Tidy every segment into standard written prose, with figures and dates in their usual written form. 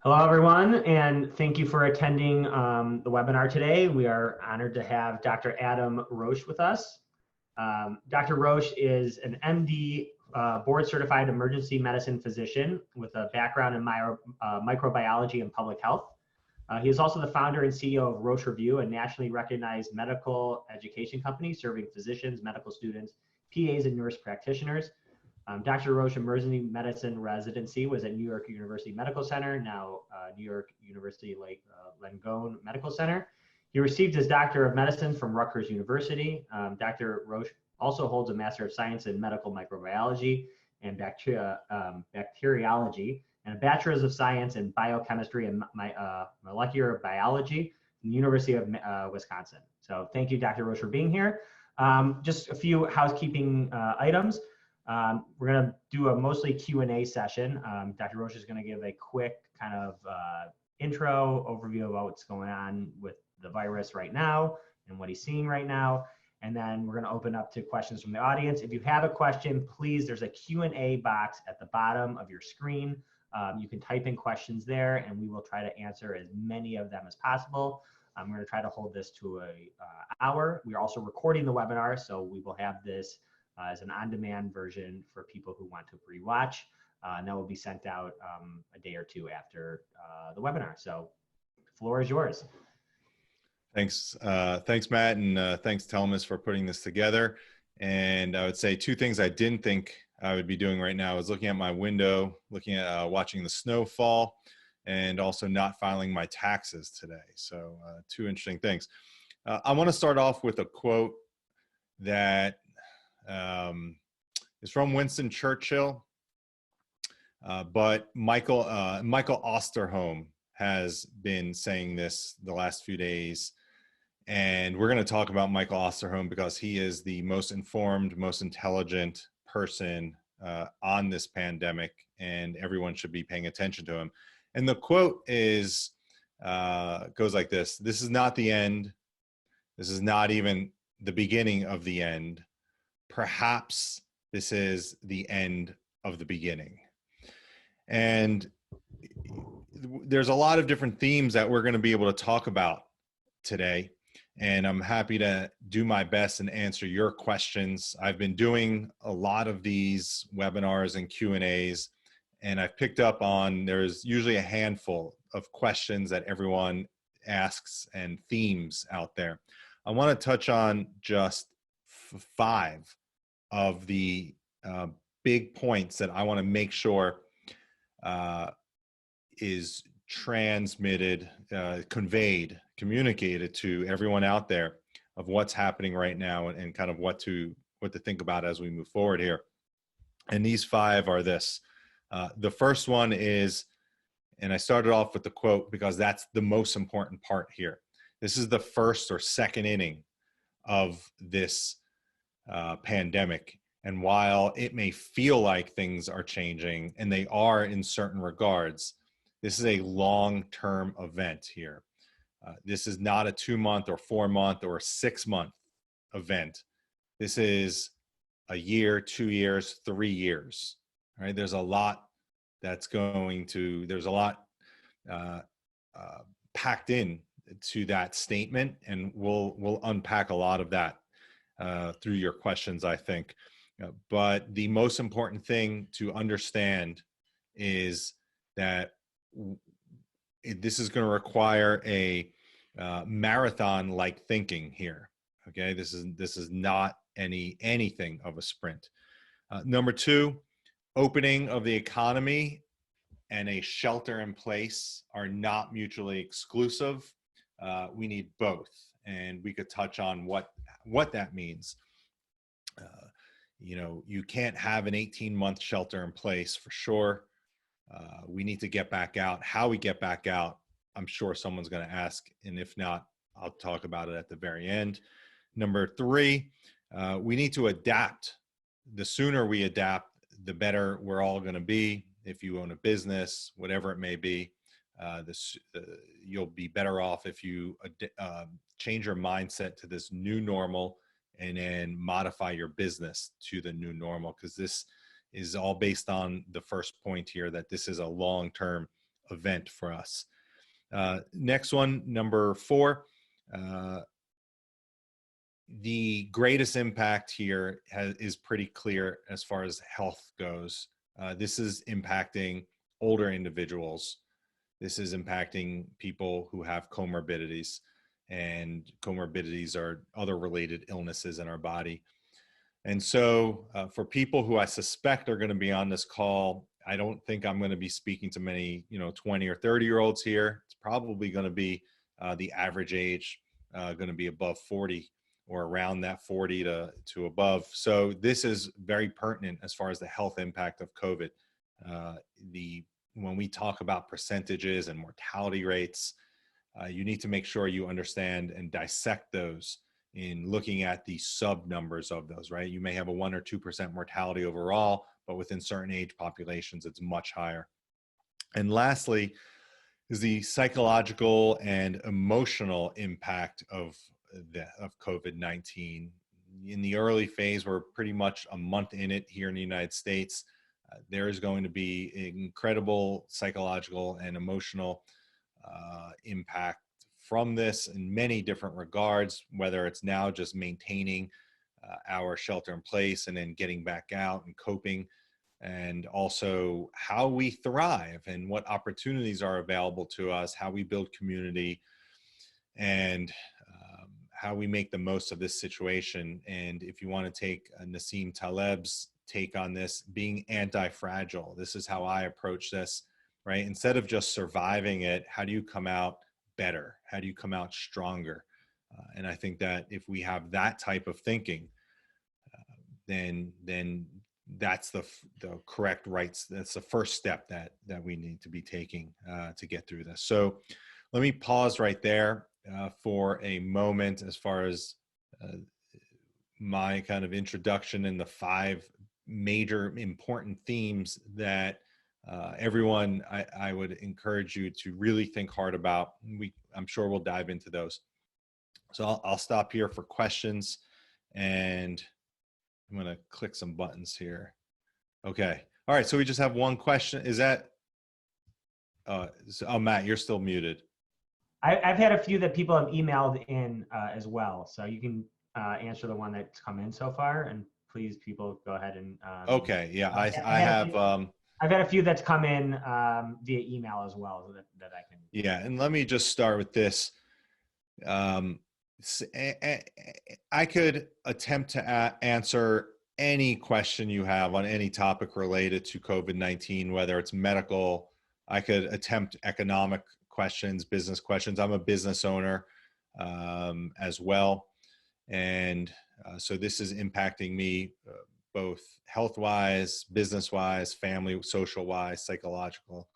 Hello, everyone, and thank you for attending the webinar today. We are honored to have Dr. Adam Rosh with us. Dr. Rosh is an MD, board-certified emergency medicine physician with a background in microbiology and public health. He is also the founder and CEO of Rosh Review, a nationally recognized medical education company serving physicians, medical students, PAs, and nurse practitioners. Dr. Rosh emergency medicine residency was at New York University Medical Center, now New York University Langone Medical Center. He received his Doctor of Medicine from Rutgers University. Dr. Rosh also holds a Master of Science in Medical Microbiology and Bacteriology, and a Bachelor's of Science in Biochemistry and Molecular Biology from the University of Wisconsin. So thank you, Dr. Rosh, for being here. Just a few housekeeping items. We're going to do a mostly Q&A session. Dr. Rosh is going to give a quick kind of intro overview about what's going on with the virus right now and what he's seeing right now. And then we're going to open up to questions from the audience. If you have a question, please, there's a Q&A box at the bottom of your screen. You can type in questions there and we will try to answer as many of them as possible. I'm going to try to hold this to an hour. We are also recording the webinar, so we will have this as an on-demand version for people who want to re-watch. And that will be sent out a day or two after the webinar. So the floor is yours. Thanks. Thanks, Matt, and thanks, Telemus, for putting this together. And I would say two things I didn't think I would be doing right now is looking at my window, looking at watching the snow fall, and also not filing my taxes today. So two interesting things. I want to start off with a quote that is from Winston Churchill, but Michael Osterholm has been saying this the last few days, and we're going to talk about Michael Osterholm because he is the most informed, most intelligent person on this pandemic, and everyone should be paying attention to him. And the quote is goes like this: "This is not the end. This is not even the beginning of the end. Perhaps this is the end of the beginning." And there's a lot of different themes that we're going to be able to talk about today. And I'm happy to do my best and answer your questions. I've been doing a lot of these webinars and Q&As, and I've picked up on there's usually a handful of questions that everyone asks and themes out there. I want to touch on just 5 of the big points that I want to make sure is transmitted, conveyed, communicated to everyone out there of what's happening right now and kind of what to think about as we move forward here. And these 5 are this. The first one is, and I started off with the quote because that's the most important part here. This is the first or second inning of this pandemic. And while it may feel like things are changing, and they are in certain regards, this is a long-term event here. This is not a 2-month or 4-month or a 6-month event. This is a year, 2 years, 3 years. All right, there's a lot that's there's a lot packed in to that statement, and we'll unpack a lot of that through your questions, I think. But the most important thing to understand is that this is going to require a marathon-like thinking here. Okay, this is not anything of a sprint. Number 2, opening of the economy and a shelter in place are not mutually exclusive. We need both, and we could touch on what that means. You know, you can't have an 18-month shelter in place for sure. We need to get back out. How we get back out, I'm sure someone's going to ask, and if not, I'll talk about it at the very end. Number 3, we need to adapt. The sooner we adapt, the better we're all going to be. If you own a business, whatever it may be, you'll be better off if you change your mindset to this new normal and then modify your business to the new normal, because this is all based on the first point here, that this is a long-term event for us. Next one, number 4. The greatest impact here is pretty clear as far as health goes. This is impacting older individuals. This is impacting people who have comorbidities, and comorbidities are other related illnesses in our body. And so for people who I suspect are going to be on this call, I don't think I'm going to be speaking to many, 20 or 30-year-olds here. It's probably going to be the average age going to be above 40 or around that 40 to above. So this is very pertinent as far as the health impact of COVID. When we talk about percentages and mortality rates, you need to make sure you understand and dissect those in looking at the sub numbers of those, right? You may have a 1 or 2% mortality overall, but within certain age populations, it's much higher. And lastly is the psychological and emotional impact of COVID-19. In the early phase, we're pretty much a month in it here in the United States. There is going to be incredible psychological and emotional impact from this in many different regards, whether it's now just maintaining our shelter in place and then getting back out and coping, and also how we thrive and what opportunities are available to us, how we build community, and how we make the most of this situation. And if you want to take Nassim Taleb's take on this, being anti-fragile, this is how I approach this, right? Instead of just surviving it, how do you come out better? How do you come out stronger? And I think that if we have that type of thinking, then that's the correct rights. That's the first step that we need to be taking to get through this. So let me pause right there for a moment as far as my kind of introduction and the 5 major important themes that everyone, I would encourage you to really think hard about. I'm sure we'll dive into those. So I'll stop here for questions, and I'm going to click some buttons here. Okay. All right. So we just have one question. Is that, oh, Matt, you're still muted. I've had a few that people have emailed in as well. So you can answer the one that's come in so far, and please, people, go ahead and. Okay. Yeah. I've had a few that's come in via email as well that I can. Yeah. And let me just start with this. I could attempt to answer any question you have on any topic related to COVID-19, whether it's medical. I could attempt economic questions, business questions. I'm a business owner as well. And so this is impacting me both health-wise, business-wise, family, social-wise, psychological.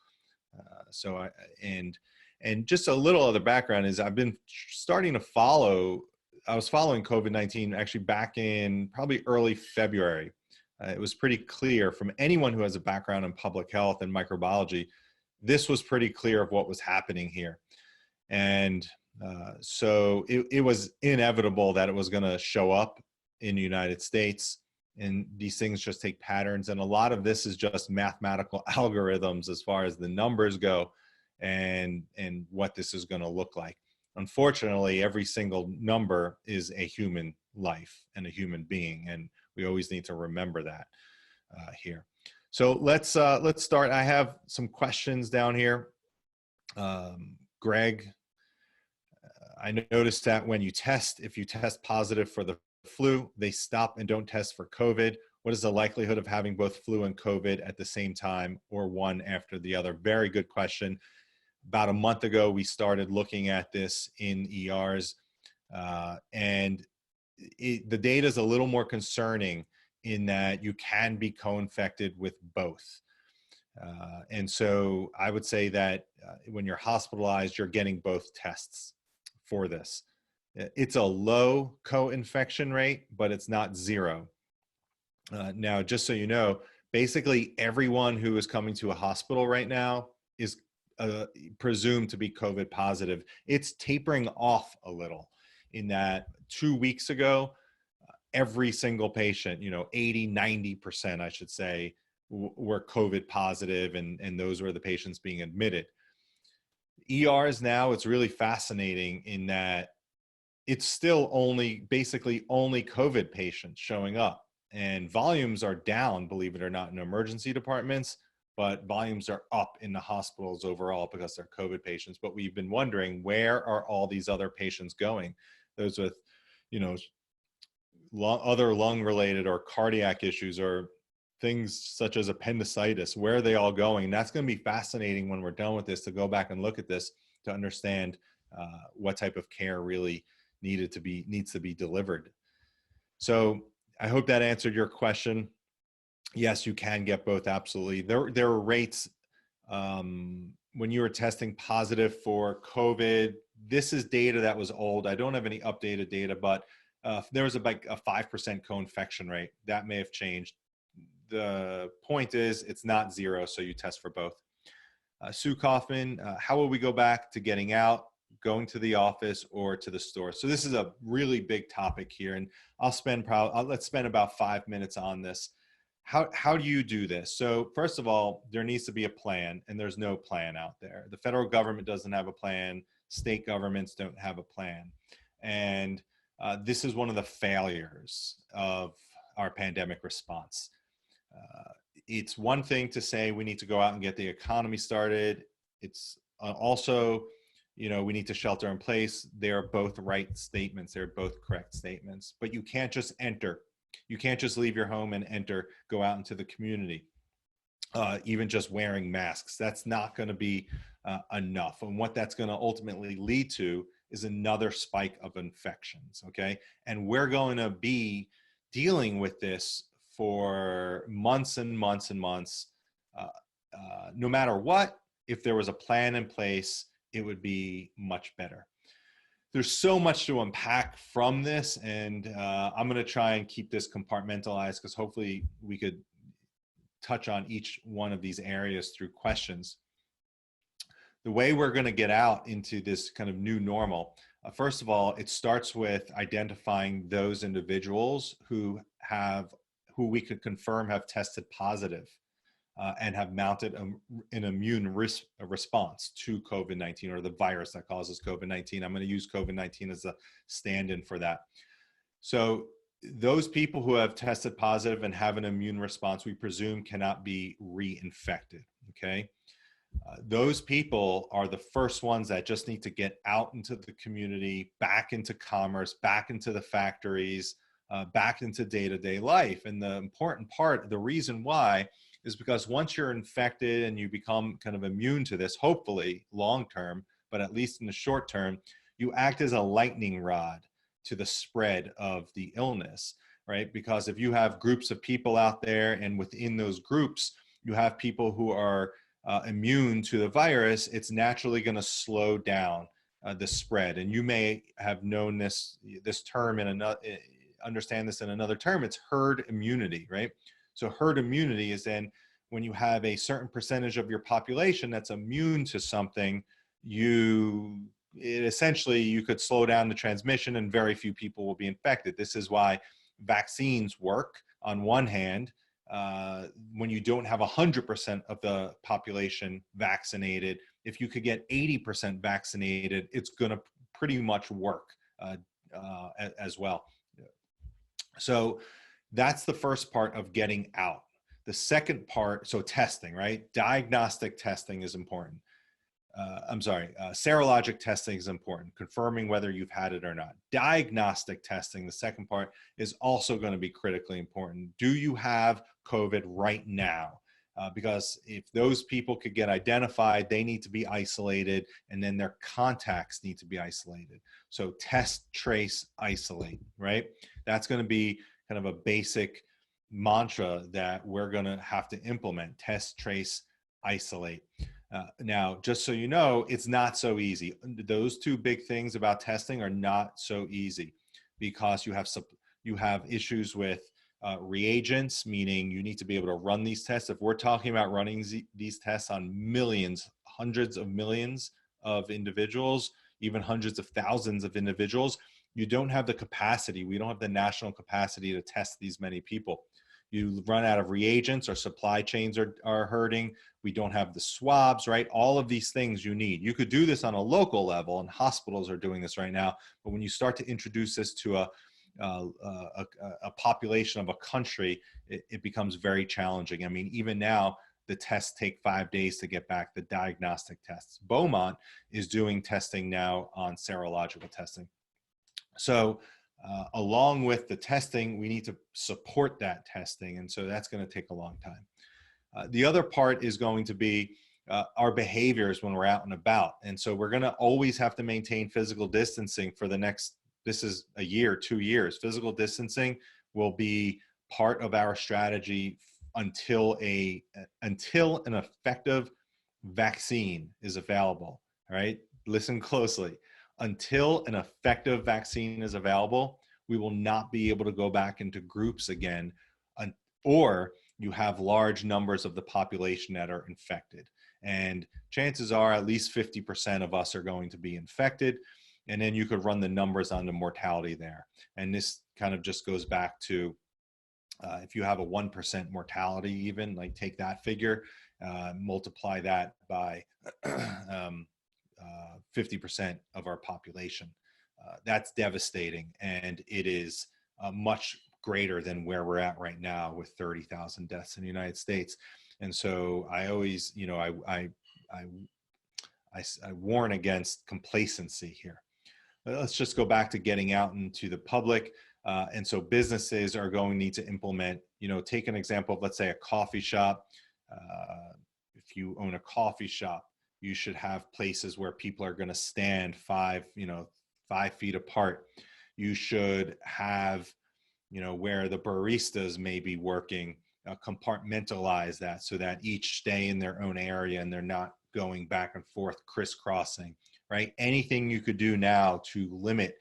And just a little other background is I've been starting to I was following COVID-19 actually back in probably early February. It was pretty clear from anyone who has a background in public health and microbiology, this was pretty clear of what was happening here. And so it was inevitable that it was going to show up in the United States. And these things just take patterns. And a lot of this is just mathematical algorithms as far as the numbers go and what this is going to look like. Unfortunately, every single number is a human life and a human being. And we always need to remember that here. So let's start. I have some questions down here. Greg, I noticed that when if you test positive for the flu, they stop and don't test for COVID. What is the likelihood of having both flu and COVID at the same time or one after the other? Very good question. About a month ago, we started looking at this in ERs, and the data is a little more concerning in that you can be co-infected with both. And so I would say that when you're hospitalized, you're getting both tests for this. It's a low co-infection rate, but it's not zero. Now, just so you know, basically everyone who is coming to a hospital right now is presumed to be COVID positive. It's tapering off a little in that 2 weeks ago, every single patient, 80, 90%, I should say, were COVID positive, and those were the patients being admitted. ERs now, it's really fascinating in that it's still basically only COVID patients showing up, and volumes are down, believe it or not, in emergency departments, but volumes are up in the hospitals overall because they're COVID patients. But we've been wondering, where are all these other patients going? Those with, you know, other lung related or cardiac issues or things such as appendicitis, where are they all going? And that's going to be fascinating when we're done with this, to go back and look at this to understand what type of care really needs to be delivered. So I hope that answered your question. Yes, you can get both. Absolutely. There are rates when you were testing positive for COVID. This is data that was old. I don't have any updated data, but there was like a 5% co-infection rate. That may have changed. The point is, it's not zero, so you test for both. Sue Kaufman, how will we go back to getting out, going to the office, or to the store? So this is a really big topic here, and let's spend about 5 minutes on this. How do you do this? So first of all, there needs to be a plan, and there's no plan out there. The federal government doesn't have a plan. State governments don't have a plan. And this is one of the failures of our pandemic response. It's one thing to say we need to go out and get the economy started. It's also, we need to shelter in place. They're both right statements. They're both correct statements. But you can't just enter. You can't just leave your home and enter, go out into the community. Even just wearing masks, that's not going to be enough. And what that's going to ultimately lead to is another spike of infections, okay? And we're going to be dealing with this for months and months and months. No matter what, if there was a plan in place, it would be much better. There's so much to unpack from this, and I'm going to try and keep this compartmentalized, because hopefully we could touch on each one of these areas through questions. The way we're going to get out into this kind of new normal, first of all, it starts with identifying those individuals who we could confirm have tested positive and have mounted an immune response to COVID-19, or the virus that causes COVID-19. I'm going to use COVID-19 as a stand-in for that. So those people who have tested positive and have an immune response, we presume cannot be reinfected, okay? Those people are the first ones that just need to get out into the community, back into commerce, back into the factories, back into day-to-day life. And the important part, the reason why, is because once you're infected and you become kind of immune to this, hopefully long-term, but at least in the short term, you act as a lightning rod to the spread of the illness, right? Because if you have groups of people out there, and within those groups, you have people who are immune to the virus, it's naturally going to slow down the spread. And you may have known this term understand this in another term. It's herd immunity, right? So herd immunity is then when you have a certain percentage of your population that's immune to something, essentially you could slow down the transmission and very few people will be infected. This is why vaccines work on one hand. When you don't have 100% of the population vaccinated, if you could get 80% vaccinated, it's going to pretty much work as well. So that's the first part of getting out. The second part, so testing, right? Diagnostic testing is important. Serologic testing is important, confirming whether you've had it or not. Diagnostic testing, the second part, is also going to be critically important. Do you have COVID right now? Because if those people could get identified, they need to be isolated, and then their contacts need to be isolated. So test, trace, isolate, right? That's going to be kind of a basic mantra that we're going to have to implement: test, trace, isolate. Now, just so you know, it's not so easy. Those two big things about testing are not so easy, because you have issues with reagents, meaning you need to be able to run these tests. If we're talking about running these tests on millions, hundreds of millions of individuals, even hundreds of thousands of individuals, you don't have the capacity. We don't have the national capacity to test these many people. You run out of reagents, or supply chains are hurting. We don't have the swabs, right? All of these things you need. You could do this on a local level, and hospitals are doing this right now. But when you start to introduce this to a population of a country, it becomes very challenging. I mean, even now, the tests take 5 days to get back, the diagnostic tests. Beaumont is doing testing now on serological testing. So along with the testing, we need to support that testing. And so that's going to take a long time. The other part is going to be our behaviors when we're out and about. And so we're going to always have to maintain physical distancing for the next, this is a year, 2 years. Physical distancing will be part of our strategy until an effective vaccine is available. All right, listen closely. Until an effective vaccine is available, we will not be able to go back into groups again, or you have large numbers of the population that are infected. And chances are at least 50% of us are going to be infected. And then you could run the numbers on the mortality there. And this kind of just goes back to if you have a 1% mortality, even like take that figure, multiply that by 50% of our population. That's devastating, and it is much greater than where we're at right now with 30,000 deaths in the United States. And so I always, you know, I warn against complacency here. Let's just go back to getting out into the public. And so businesses are going to need to implement, you know, take an example of, let's say, a coffee shop. If you own a coffee shop, you should have places where people are going to stand 5 feet apart. You should have, you know, where the baristas may be working, compartmentalize that so that each stay in their own area and they're not going back and forth, crisscrossing, right? Anything you could do now to limit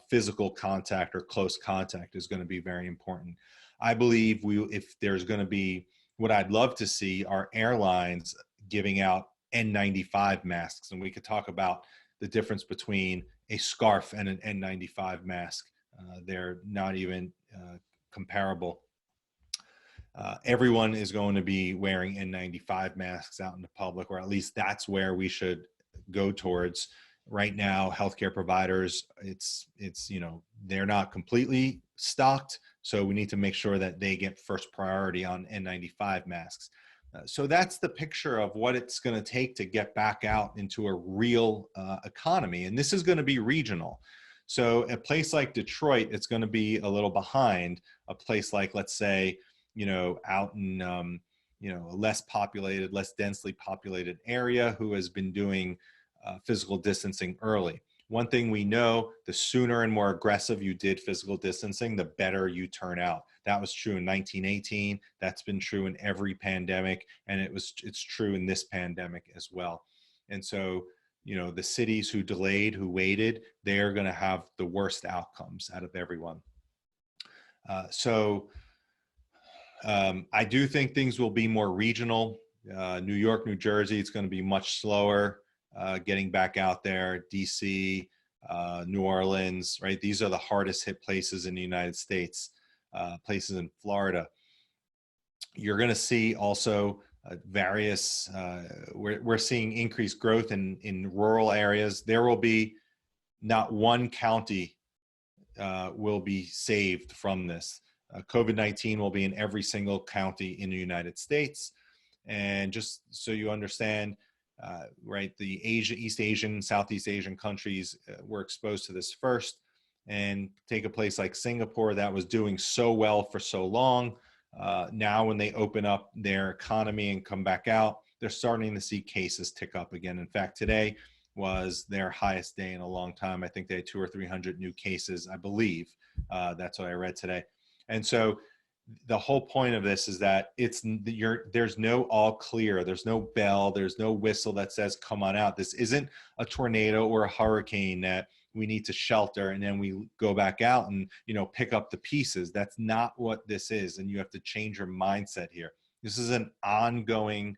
physical contact or close contact is going to be very important. I believe if there's going to be, what I'd love to see are airlines giving out N95 masks. And we could talk about the difference between a scarf and an N95 mask. They're not even comparable. Everyone is going to be wearing N95 masks out in the public, or at least that's where we should go towards. Right now, healthcare providers, it's you know, they're not completely stocked, so we need to make sure that they get first priority on N95 masks. So that's the picture of what it's going to take to get back out into a real economy, and this is going to be regional. So a place like Detroit, it's going to be a little behind a place like, let's say, you know, out in you know, a less populated, less densely populated area who has been doing physical distancing early. One thing we know, the sooner and more aggressive you did physical distancing, the better you turn out. That was true in 1918. That's been true in every pandemic, and it's true in this pandemic as well. And so, you know, the cities who delayed, who waited, they are going to have the worst outcomes out of everyone. I do think things will be more regional. New York, New Jersey, it's going to be much slower getting back out there. DC, New Orleans, right? These are the hardest hit places in the United States, places in Florida. You're going to see also various, we're seeing increased growth in rural areas. There will be not one county will be saved from this. COVID-19 will be in every single county in the United States. And just so you understand, right, the East Asian, Southeast Asian countries were exposed to this first. And take a place like Singapore that was doing so well for so long. Now when they open up their economy and come back out, they're starting to see cases tick up again. In fact, today was their highest day in a long time. I think they had 200 or 300 new cases, I believe. That's what I read today. And so the whole point of this is that there's no all clear, there's no bell, there's no whistle that says come on out. This isn't a tornado or a hurricane that we need to shelter and then we go back out and, you know, pick up the pieces. That's not what this is, and you have to change your mindset here. This is an ongoing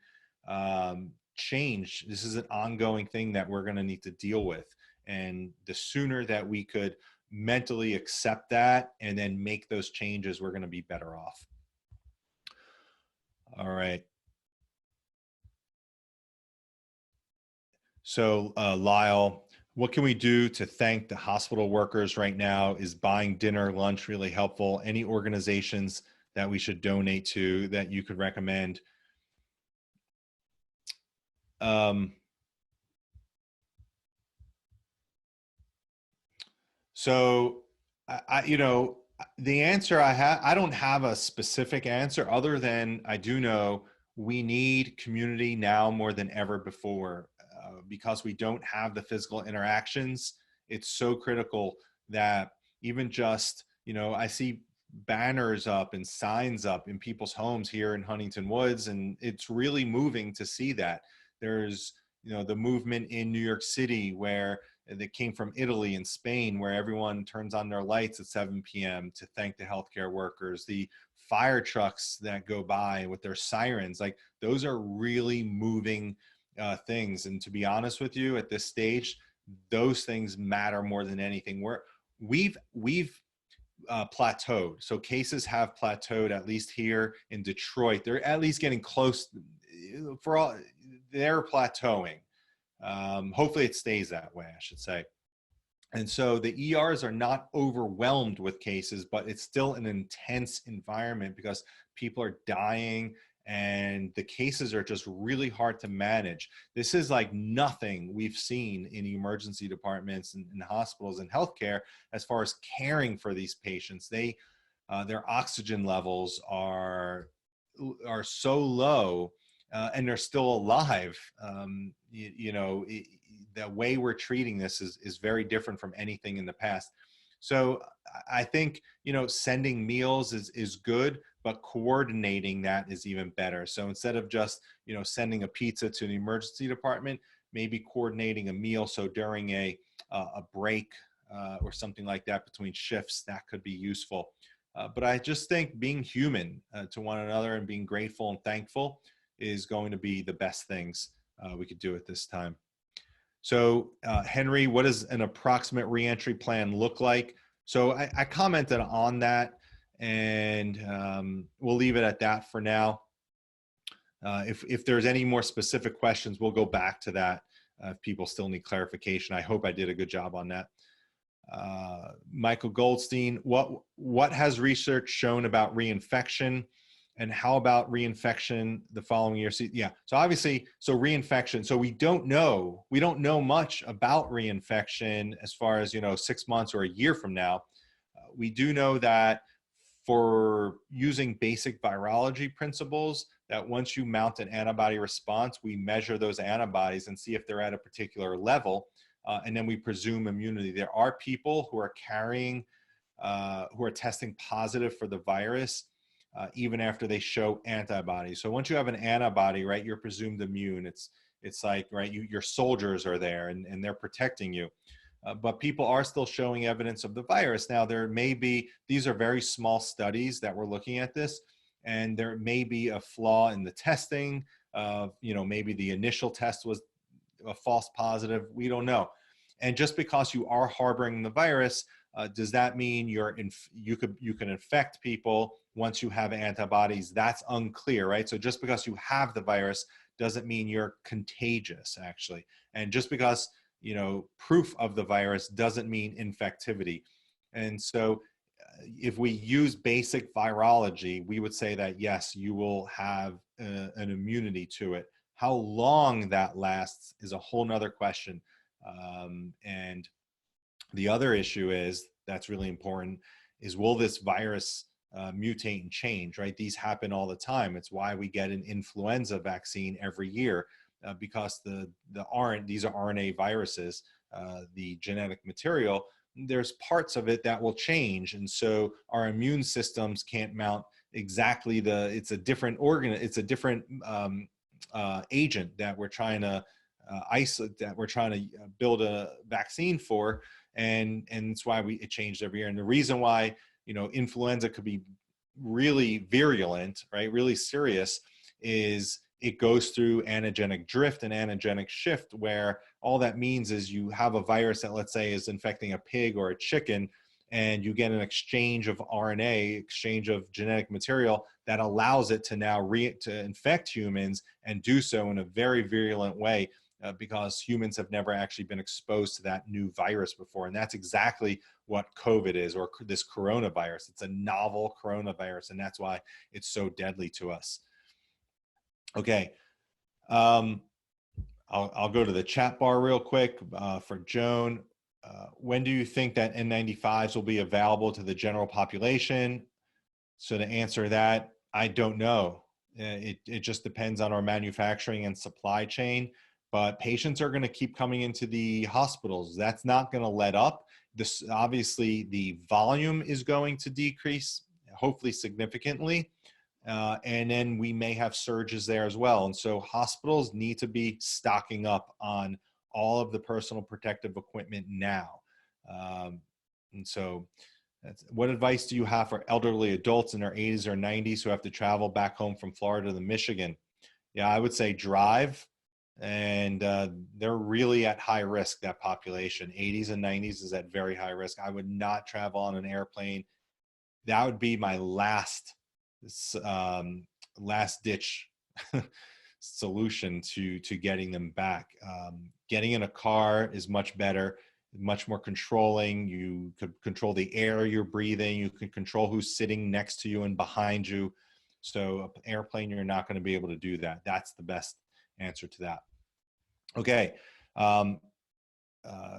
change. This is an ongoing thing that we're going to need to deal with, and the sooner that we could mentally accept that and then make those changes, we're going to be better off. All right. So, Lyle, what can we do to thank the hospital workers right now? Is buying dinner, lunch really helpful? Any organizations that we should donate to that you could recommend? So, you know, the answer I don't have a specific answer other than I do know we need community now more than ever before, because we don't have the physical interactions. It's so critical that even just, you know, I see banners up and signs up in people's homes here in Huntington Woods, and it's really moving to see that. There's, you know, the movement in New York City where that came from Italy and Spain, where everyone turns on their lights at 7 p.m. to thank the healthcare workers. The fire trucks that go by with their sirens, like those are really moving things. And to be honest with you, at this stage, those things matter more than anything. We've plateaued. So cases have plateaued, at least here in Detroit. They're at least getting close. For all, they're plateauing. Hopefully it stays that way, I should say. And so the ERs are not overwhelmed with cases, but it's still an intense environment because people are dying and the cases are just really hard to manage. This is like nothing we've seen in emergency departments and hospitals and healthcare as far as caring for these patients. Their oxygen levels are so low, and they're still alive. The way we're treating this is very different from anything in the past. So I think, you know, sending meals is good, but coordinating that is even better. So instead of just, you know, sending a pizza to the emergency department, maybe coordinating a meal. So during a break or something like that between shifts, that could be useful. But I just think being human to one another and being grateful and thankful is going to be the best things we could do at this time. So Henry, what does an approximate reentry plan look like? So I commented on that, and we'll leave it at that for now. If there's any more specific questions, we'll go back to that if people still need clarification. I hope I did a good job on that. Michael Goldstein, what has research shown about reinfection? And how about reinfection the following year? So, yeah, so obviously, so reinfection. So we don't know much about reinfection as far as, you know, 6 months or a year from now. We do know that for using basic virology principles, that once you mount an antibody response, we measure those antibodies and see if they're at a particular level, and then we presume immunity. There are people who are carrying, who are testing positive for the virus, even after they show antibodies. So once you have an antibody, right, you're presumed immune. It's like, right, your soldiers are there and they're protecting you. But people are still showing evidence of the virus. Now, there may be, these are very small studies that we're looking at this, and there may be a flaw in the testing. You know, maybe the initial test was a false positive. We don't know. And just because you are harboring the virus, does that mean you can infect people once you have antibodies? That's unclear, right? So just because you have the virus doesn't mean you're contagious, actually. And just because, you know, proof of the virus doesn't mean infectivity. And so if we use basic virology, we would say that, yes, you will have an immunity to it. How long that lasts is a whole nother question. And the other issue is, that's really important, is will this virus mutate and change, right? These happen all the time. It's why we get an influenza vaccine every year, because these are RNA viruses, the genetic material, there's parts of it that will change. And so our immune systems can't mount exactly it's a different agent that we're trying to isolate, that we're trying to build a vaccine for. And it's why it changed every year. And the reason why, you know, influenza could be really virulent, right, really serious, is it goes through antigenic drift and antigenic shift, where all that means is you have a virus that, let's say, is infecting a pig or a chicken, and you get an exchange of RNA, exchange of genetic material that allows it to now to infect humans and do so in a very virulent way, because humans have never actually been exposed to that new virus before. And that's exactly what COVID is, or this coronavirus. It's a novel coronavirus, and that's why it's so deadly to us. Okay. I'll go to the chat bar real quick for Joan. When do you think that N95s will be available to the general population? So to answer that, I don't know. It just depends on our manufacturing and supply chain, but patients are going to keep coming into the hospitals. That's not going to let up. This, obviously, the volume is going to decrease, hopefully significantly. And then we may have surges there as well. And so hospitals need to be stocking up on all of the personal protective equipment now. And so what advice do you have for elderly adults in their 80s or 90s who have to travel back home from Florida to Michigan? Yeah, I would say drive. And they're really at high risk, that population. 80s and 90s is at very high risk. I would not travel on an airplane. That would be my last ditch solution to getting them back. Getting in a car is much better, much more controlling. You could control the air you're breathing. You can control who's sitting next to you and behind you. So an airplane, you're not going to be able to do that. That's the best answer to that. Okay.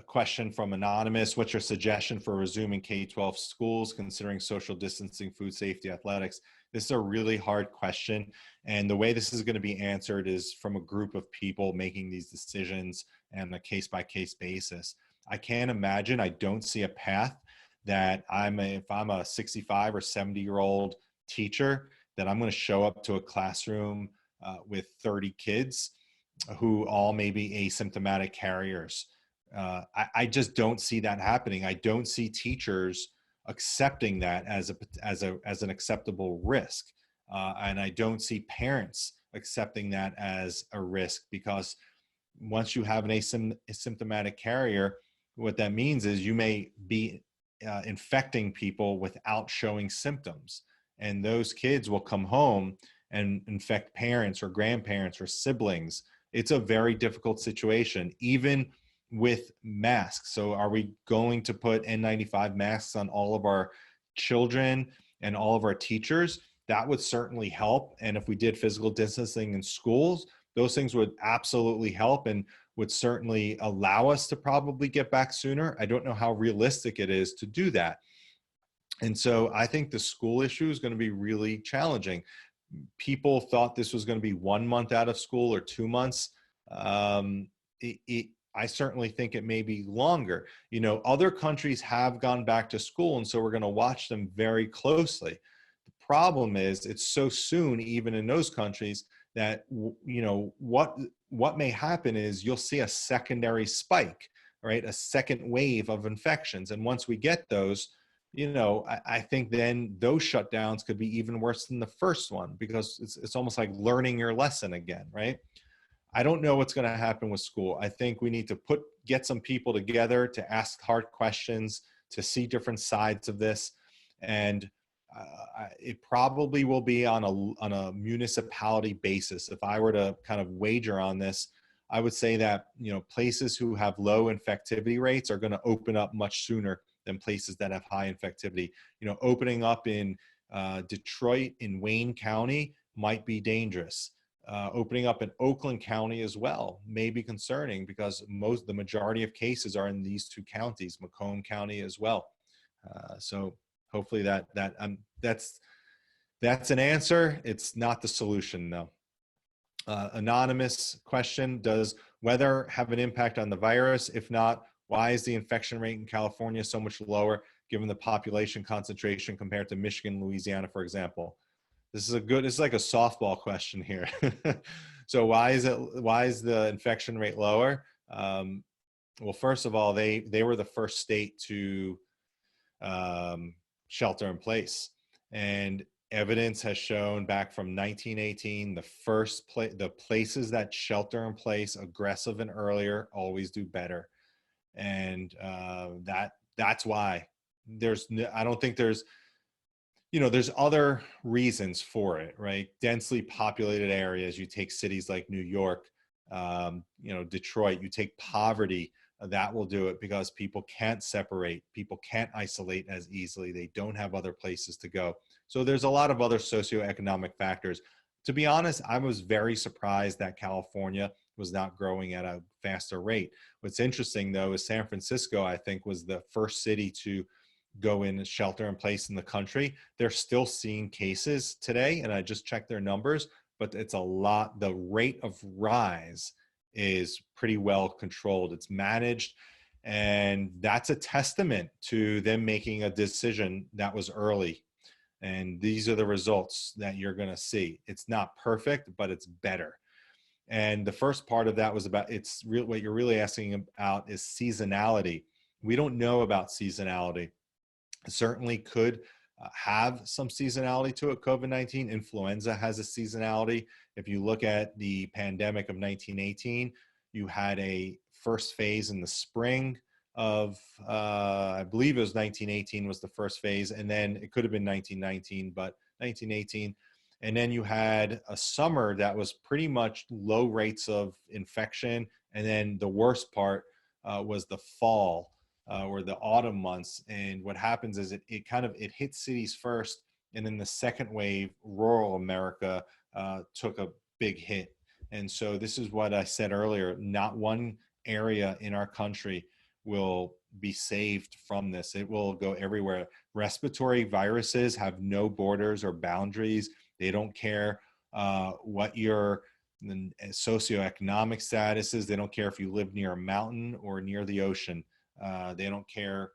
Question from Anonymous. What's your suggestion for resuming K-12 schools, considering social distancing, food safety, athletics? This is a really hard question. And the way this is going to be answered is from a group of people making these decisions on a case-by-case basis. I can't imagine, I don't see a path that if I'm a 65 or 70-year-old teacher, that I'm going to show up to a classroom with 30 kids who all may be asymptomatic carriers. I just don't see that happening. I don't see teachers accepting that as an acceptable risk. And I don't see parents accepting that as a risk, because once you have an asymptomatic carrier, what that means is you may be infecting people without showing symptoms. And those kids will come home and infect parents or grandparents or siblings. It's a very difficult situation, even with masks. So are we going to put N95 masks on all of our children and all of our teachers? That would certainly help. And if we did physical distancing in schools, those things would absolutely help and would certainly allow us to probably get back sooner. I don't know how realistic it is to do that. And so I think the school issue is going to be really challenging. People thought this was going to be 1 month out of school or 2 months. I certainly think it may be longer. You know, other countries have gone back to school, and so we're going to watch them very closely. The problem is it's so soon, even in those countries, that, you know, what may happen is you'll see a secondary spike, right? A second wave of infections. And once we get those, you know, I think then those shutdowns could be even worse than the first one, because it's almost like learning your lesson again, right? I don't know what's going to happen with school. I think we need to get some people together to ask hard questions, to see different sides of this. And it probably will be on a municipality basis. If I were to kind of wager on this, I would say that, you know, places who have low infectivity rates are going to open up much sooner than places that have high infectivity. You know, opening up in Detroit, in Wayne County, might be dangerous. Opening up in Oakland County as well may be concerning, because the majority of cases are in these two counties, Macomb County as well. So hopefully that's an answer. It's not the solution, though. Anonymous question: does weather have an impact on the virus? If not, why is the infection rate in California so much lower given the population concentration compared to Michigan, Louisiana, for example? This is like a softball question here. So why is the infection rate lower? Well, first of all, they were the first state to shelter in place, and evidence has shown back from 1918, the places that shelter in place aggressive and earlier always do better. And that's why I don't think there's, there's other reasons for it, right? Densely populated areas, you take cities like New York, Detroit, you take poverty, that will do it, because people can't separate, people can't isolate as easily, they don't have other places to go. So there's a lot of other socioeconomic factors. To be honest, I was very surprised that California was not growing at a faster rate. What's interesting though is San Francisco, I think, was the first city to go in shelter in place in the country. They're still seeing cases today, and I just checked their numbers, but it's a lot. The rate of rise is pretty well controlled. It's managed, and that's a testament to them making a decision that was early. And these are the results that you're going to see. It's not perfect, but it's better. And the first part of that was about, what you're really asking about is seasonality. We don't know about seasonality. It certainly could have some seasonality to it. COVID-19, influenza has a seasonality. If you look at the pandemic of 1918, you had a first phase in the spring of, I believe it was 1918 was the first phase, and then it could have been 1919, but 1918. And then you had a summer that was pretty much low rates of infection. And then the worst part was the fall, or the autumn months. And what happens is it hits cities first, and then the second wave, rural America, took a big hit. And so this is what I said earlier, not one area in our country will be saved from this. It will go everywhere. Respiratory viruses have no borders or boundaries. They don't care what your socioeconomic status is. They don't care if you live near a mountain or near the ocean. They don't care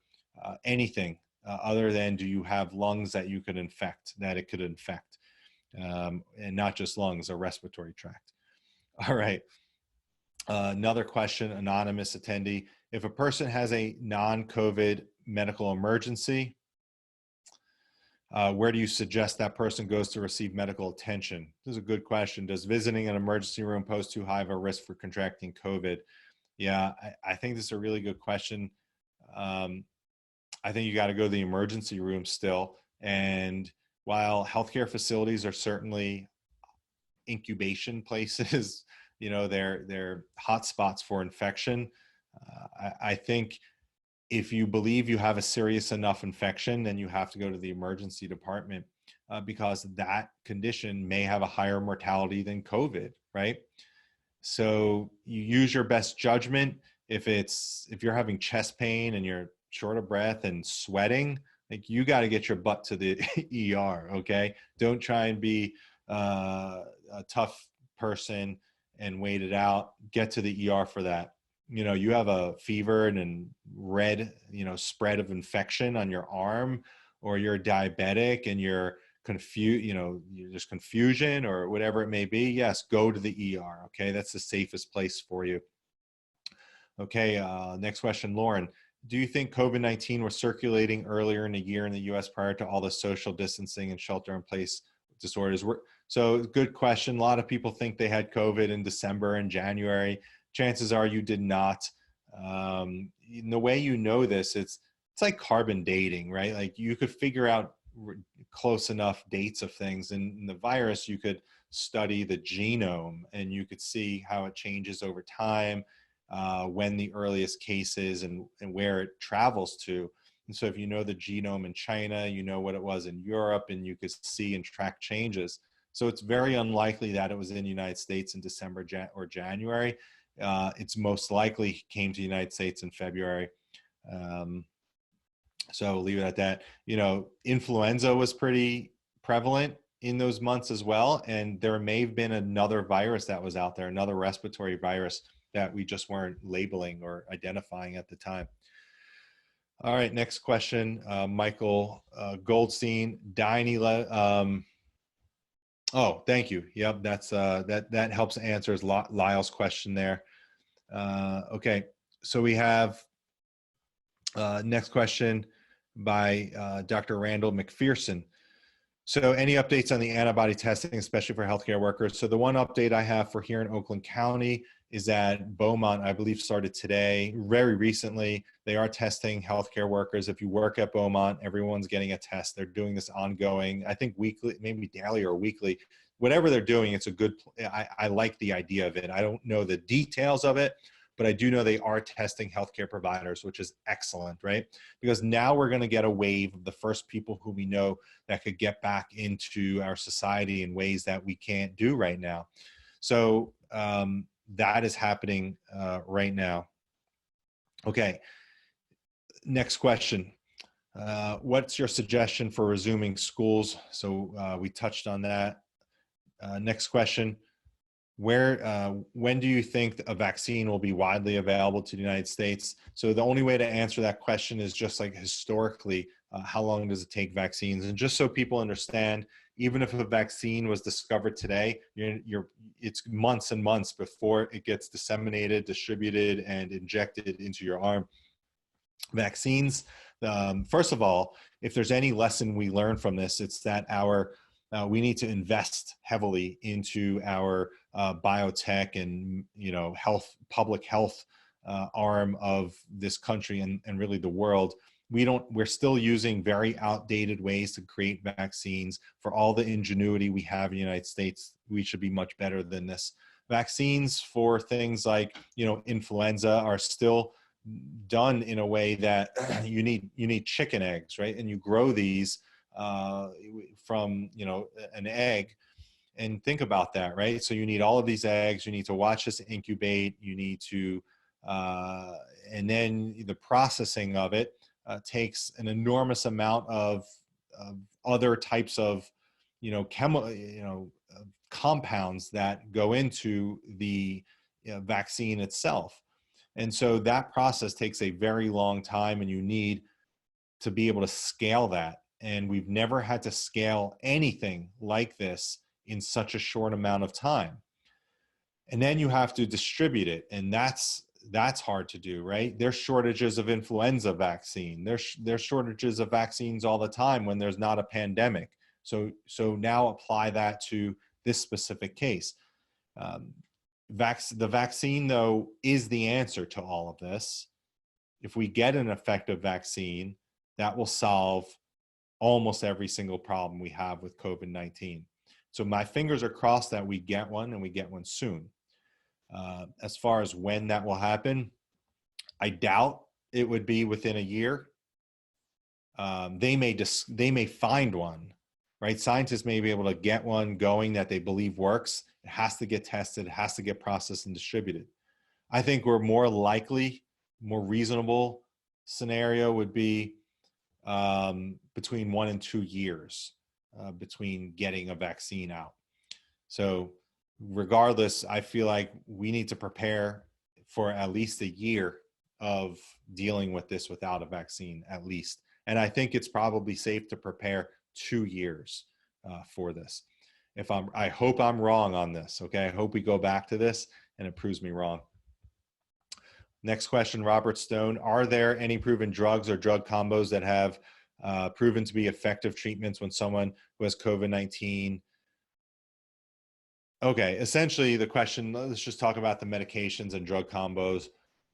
anything other than, do you have lungs that you could infect, that it could infect, and not just lungs, a respiratory tract. All right. Another question, anonymous attendee. If a person has a non-COVID medical emergency, where do you suggest that person goes to receive medical attention? This is a good question. Does visiting an emergency room pose too high of a risk for contracting COVID? Yeah, I think this is a really good question. I think you got to go to the emergency room still. And while healthcare facilities are certainly incubation places, they're hotspots for infection, I think if you believe you have a serious enough infection, then you have to go to the emergency department, because that condition may have a higher mortality than COVID, right? So you use your best judgment. If you're having chest pain and you're short of breath and sweating, like, you got to get your butt to the ER. Okay. Don't try and be a tough person and wait it out. Get to the ER for that. You have a fever and red, spread of infection on your arm, or you're diabetic and you're confused, there's confusion or whatever it may be. Yes, go to the ER. Okay. That's the safest place for you. Okay. Next question, Lauren. Do you think COVID-19 was circulating earlier in the year in the US prior to all the social distancing and shelter in place disorders? So good question. A lot of people think they had COVID in December and January. Chances are you did not. In the way you know this, it's like carbon dating, right? Like, you could figure out close enough dates of things. In the virus, you could study the genome and you could see how it changes over time, when the earliest cases and where it travels to. And so if you know the genome in China, you know what it was in Europe, and you could see and track changes. So it's very unlikely that it was in the United States in December or January. It's most likely came to the United States in February. So I'll leave it at that. Influenza was pretty prevalent in those months as well. And there may have been another virus that was out there, another respiratory virus that we just weren't labeling or identifying at the time. All right, next question, Michael Goldstein, oh, thank you. Yep, that's that helps answers Lyle's question there. Okay, so we have next question by Dr. Randall McPherson. So any updates on the antibody testing, especially for healthcare workers? So the one update I have for here in Oakland County is that Beaumont, I believe, started today, very recently. They are testing healthcare workers. If you work at Beaumont, everyone's getting a test. They're doing this ongoing, I think weekly, maybe daily or weekly. Whatever they're doing, it's a good, I like the idea of it. I don't know the details of it, but I do know they are testing healthcare providers, which is excellent, right? Because now we're going to get a wave of the first people who we know that could get back into our society in ways that we can't do right now. So that is happening right now. Okay, next question. What's your suggestion for resuming schools? So we touched on that. Next question. When do you think a vaccine will be widely available to the United States? So the only way to answer that question is just like historically, how long does it take vaccines? And just so people understand, even if a vaccine was discovered today, it's months and months before it gets disseminated, distributed, and injected into your arm. Vaccines, first of all, if there's any lesson we learn from this, it's that we need to invest heavily into our biotech and public health arm of this country and really the world. We're still using very outdated ways to create vaccines. For all the ingenuity we have in the United States, we should be much better than this. Vaccines for things like influenza are still done in a way that you need chicken eggs, right? And you grow these from an egg. And think about that, right? So you need all of these eggs, you need to watch this incubate, you need to and then the processing of it takes an enormous amount of other types of compounds that go into the vaccine itself. And so that process takes a very long time, and you need to be able to scale that. And we've never had to scale anything like this in such a short amount of time. And then you have to distribute it. And that's hard to do, right? There's shortages of influenza vaccine. There's shortages of vaccines all the time when there's not a pandemic. So now apply that to this specific case. The vaccine, though, is the answer to all of this. If we get an effective vaccine, that will solve almost every single problem we have with COVID-19. So my fingers are crossed that we get one, and we get one soon. As far as when that will happen, I doubt it would be within a year. They may find one, right? Scientists may be able to get one going that they believe works. It has to get tested, it has to get processed and distributed. I think we're more likely, more reasonable scenario would be between 1 and 2 years between getting a vaccine out. So regardless, I feel like we need to prepare for at least a year of dealing with this without a vaccine, at least. And I think it's probably safe to prepare 2 years for this. I hope I'm wrong on this, okay? I hope we go back to this and it proves me wrong. Next question, Robert Stone. Are there any proven drugs or drug combos that have proven to be effective treatments when someone who has COVID-19? Okay, essentially the question, let's just talk about the medications and drug combos.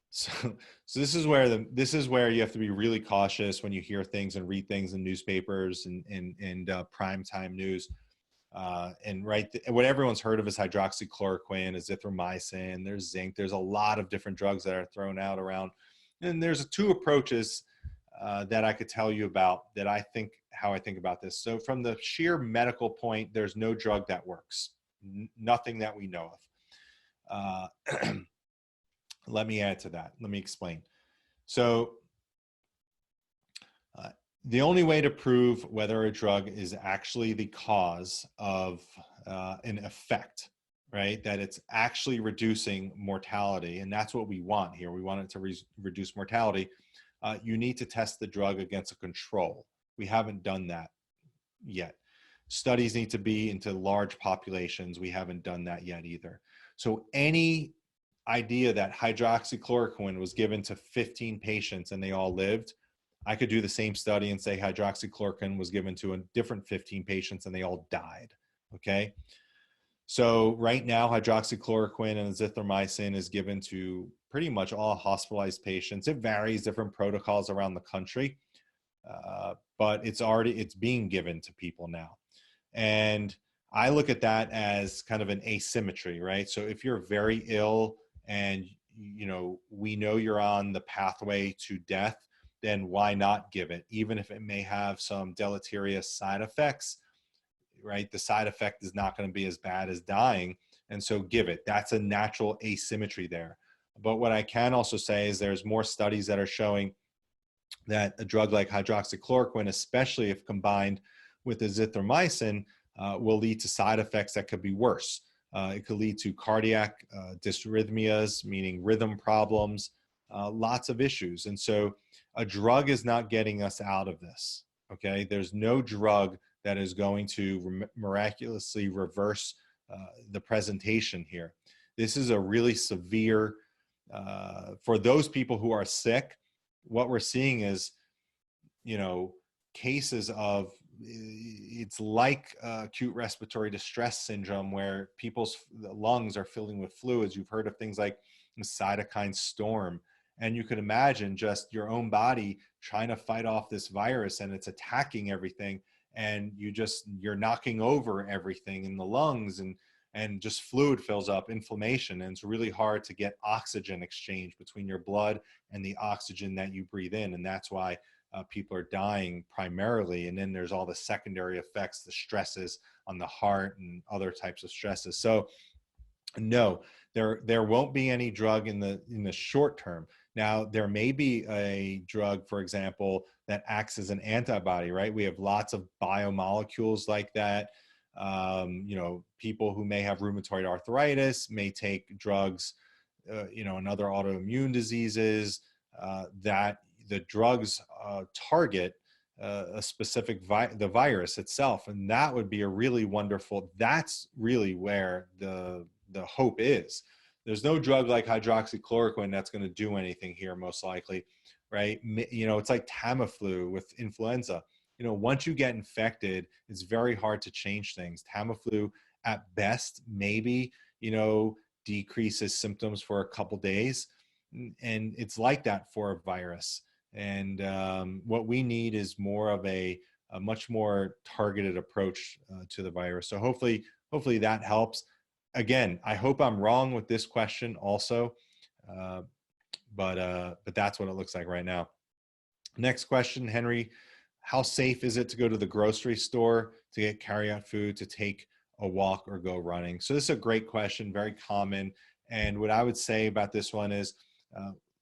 So this is where you have to be really cautious when you hear things and read things in newspapers and primetime news. What everyone's heard of is hydroxychloroquine, azithromycin, there's zinc, there's a lot of different drugs that are thrown out around. And there's 2 approaches that I could tell you about how I think about this. So from the sheer medical point, there's no drug that works. Nothing that we know of. Let me add to that. Let me explain. So the only way to prove whether a drug is actually the cause of an effect, right, that it's actually reducing mortality, and that's what we want here. We want it to reduce mortality. You need to test the drug against a control. We haven't done that yet. Studies need to be into large populations. We haven't done that yet either. So any idea that hydroxychloroquine was given to 15 patients and they all lived, I could do the same study and say hydroxychloroquine was given to a different 15 patients and they all died, okay? So right now, hydroxychloroquine and azithromycin is given to pretty much all hospitalized patients. It varies, different protocols around the country, but it's being given to people now. And I look at that as kind of an asymmetry, right? So if you're very ill and we know you're on the pathway to death, then why not give it, even if it may have some deleterious side effects, right? The side effect is not going to be as bad as dying. And so give it. That's a natural asymmetry there. But what I can also say is there's more studies that are showing that a drug like hydroxychloroquine, especially if combined with azithromycin, will lead to side effects that could be worse. It could lead to cardiac dysrhythmias, meaning rhythm problems, lots of issues. And so a drug is not getting us out of this, okay? There's no drug that is going to miraculously reverse the presentation here. This is a really severe, for those people who are sick, what we're seeing is, cases of, it's like acute respiratory distress syndrome where people's lungs are filling with fluids. You've heard of things like a cytokine storm. And you can imagine just your own body trying to fight off this virus and it's attacking everything. And you're knocking over everything in the lungs and just fluid fills up, inflammation. And it's really hard to get oxygen exchange between your blood and the oxygen that you breathe in. And that's why people are dying primarily. And then there's all the secondary effects, the stresses on the heart and other types of stresses. So no, there won't be any drug in the short term. Now, there may be a drug, for example, that acts as an antibody, right? We have lots of biomolecules like that. People who may have rheumatoid arthritis may take drugs, and other autoimmune diseases that the drugs target a specific the virus itself. And that would be a really wonderful, that's really where the hope is. There's no drug like hydroxychloroquine that's going to do anything here, most likely, right? It's like Tamiflu with influenza. Once you get infected, it's very hard to change things. Tamiflu, at best, maybe, decreases symptoms for a couple days. And it's like that for a virus. And what we need is more of a much more targeted approach to the virus. So hopefully that helps. Again, I hope I'm wrong with this question also, but that's what it looks like right now. Next question, Henry. How safe is it to go to the grocery store to get carryout food, to take a walk or go running? So this is a great question, very common. And what I would say about this one is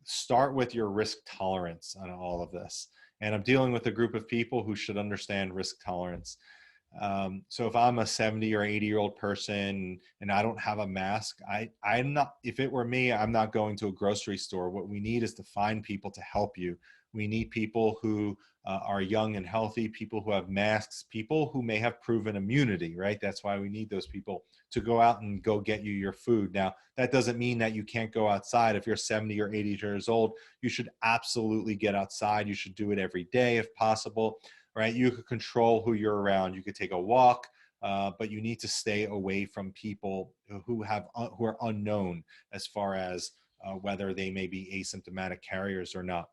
start with your risk tolerance on all of this. And I'm dealing with a group of people who should understand risk tolerance. So if I'm a 70 or 80-year-old person and I don't have a mask, I'm not, if it were me, I'm not going to a grocery store. What we need is to find people to help you. We need people who are young and healthy, people who have masks, people who may have proven immunity, right? That's why we need those people to go out and go get you your food. Now, that doesn't mean that you can't go outside. If you're 70 or 80 years old, you should absolutely get outside. You should do it every day if possible, right? You could control who you're around. You could take a walk, but you need to stay away from people who are unknown as far as whether they may be asymptomatic carriers or not.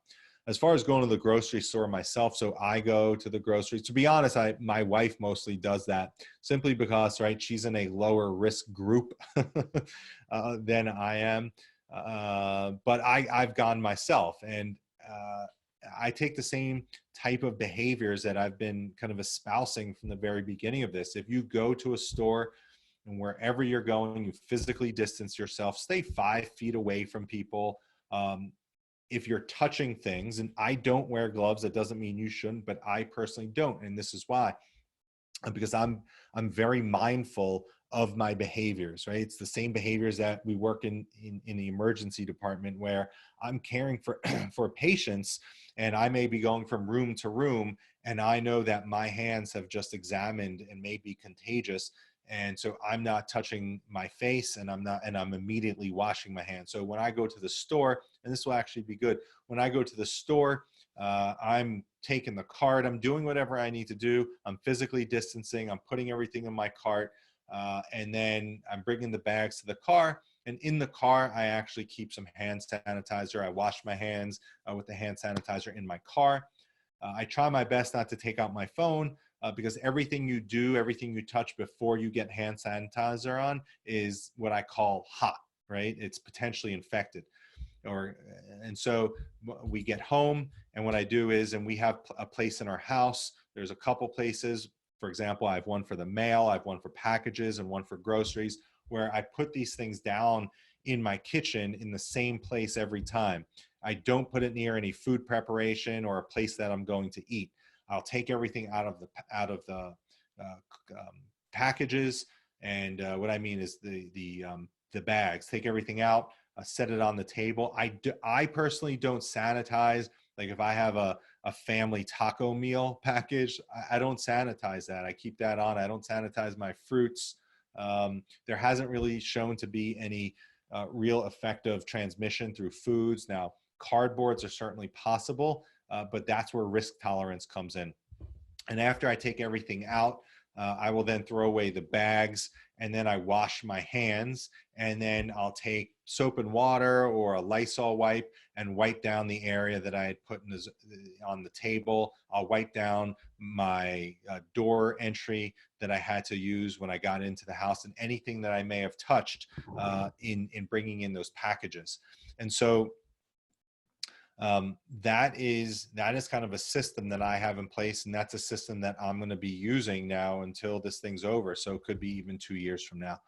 As far as going to the grocery store myself, so I go to the groceries. To be honest, my wife mostly does that simply because, right, she's in a lower risk group than I am. But I've gone myself, and I take the same type of behaviors that I've been kind of espousing from the very beginning of this. If you go to a store and wherever you're going, you physically distance yourself, stay 5 feet away from people. If you're touching things, and I don't wear gloves, that doesn't mean you shouldn't, but I personally don't. And this is why, because I'm very mindful of my behaviors, right? It's the same behaviors that we work in the emergency department, where I'm caring for for patients, and I may be going from room to room, and I know that my hands have just examined and may be contagious. And so I'm not touching my face, and I'm immediately washing my hands. So when I go to the store, and this will actually be good, when I go to the store, I'm taking the cart, I'm doing whatever I need to do. I'm physically distancing, I'm putting everything in my cart. and then I'm bringing the bags to the car. And in the car, I actually keep some hand sanitizer. I wash my hands with the hand sanitizer in my car. I try my best not to take out my phone because everything you do, everything you touch before you get hand sanitizer on is what I call hot, right? It's potentially infected. And so we get home, and what I do is, and we have a place in our house, there's a couple places. For example, I have one for the mail, I have one for packages, and one for groceries, where I put these things down in my kitchen in the same place every time. I don't put it near any food preparation or a place that I'm going to eat. I'll take everything out of the packages, and what I mean is the bags. Take everything out, set it on the table. I personally don't sanitize. Like if I have a family taco meal package, I don't sanitize that. I keep that on. I don't sanitize my fruits. There hasn't really shown to be any real effective transmission through foods. Now, cardboards are certainly possible, but that's where risk tolerance comes in. And after I take everything out, I will then throw away the bags, and then I wash my hands, and then I'll take soap and water or a Lysol wipe and wipe down the area that I had put on the table. I'll wipe down my door entry that I had to use when I got into the house, and anything that I may have touched in bringing in those packages. And so that is kind of a system that I have in place, and that's a system that I'm going to be using now until this thing's over. So it could be even 2 years from now.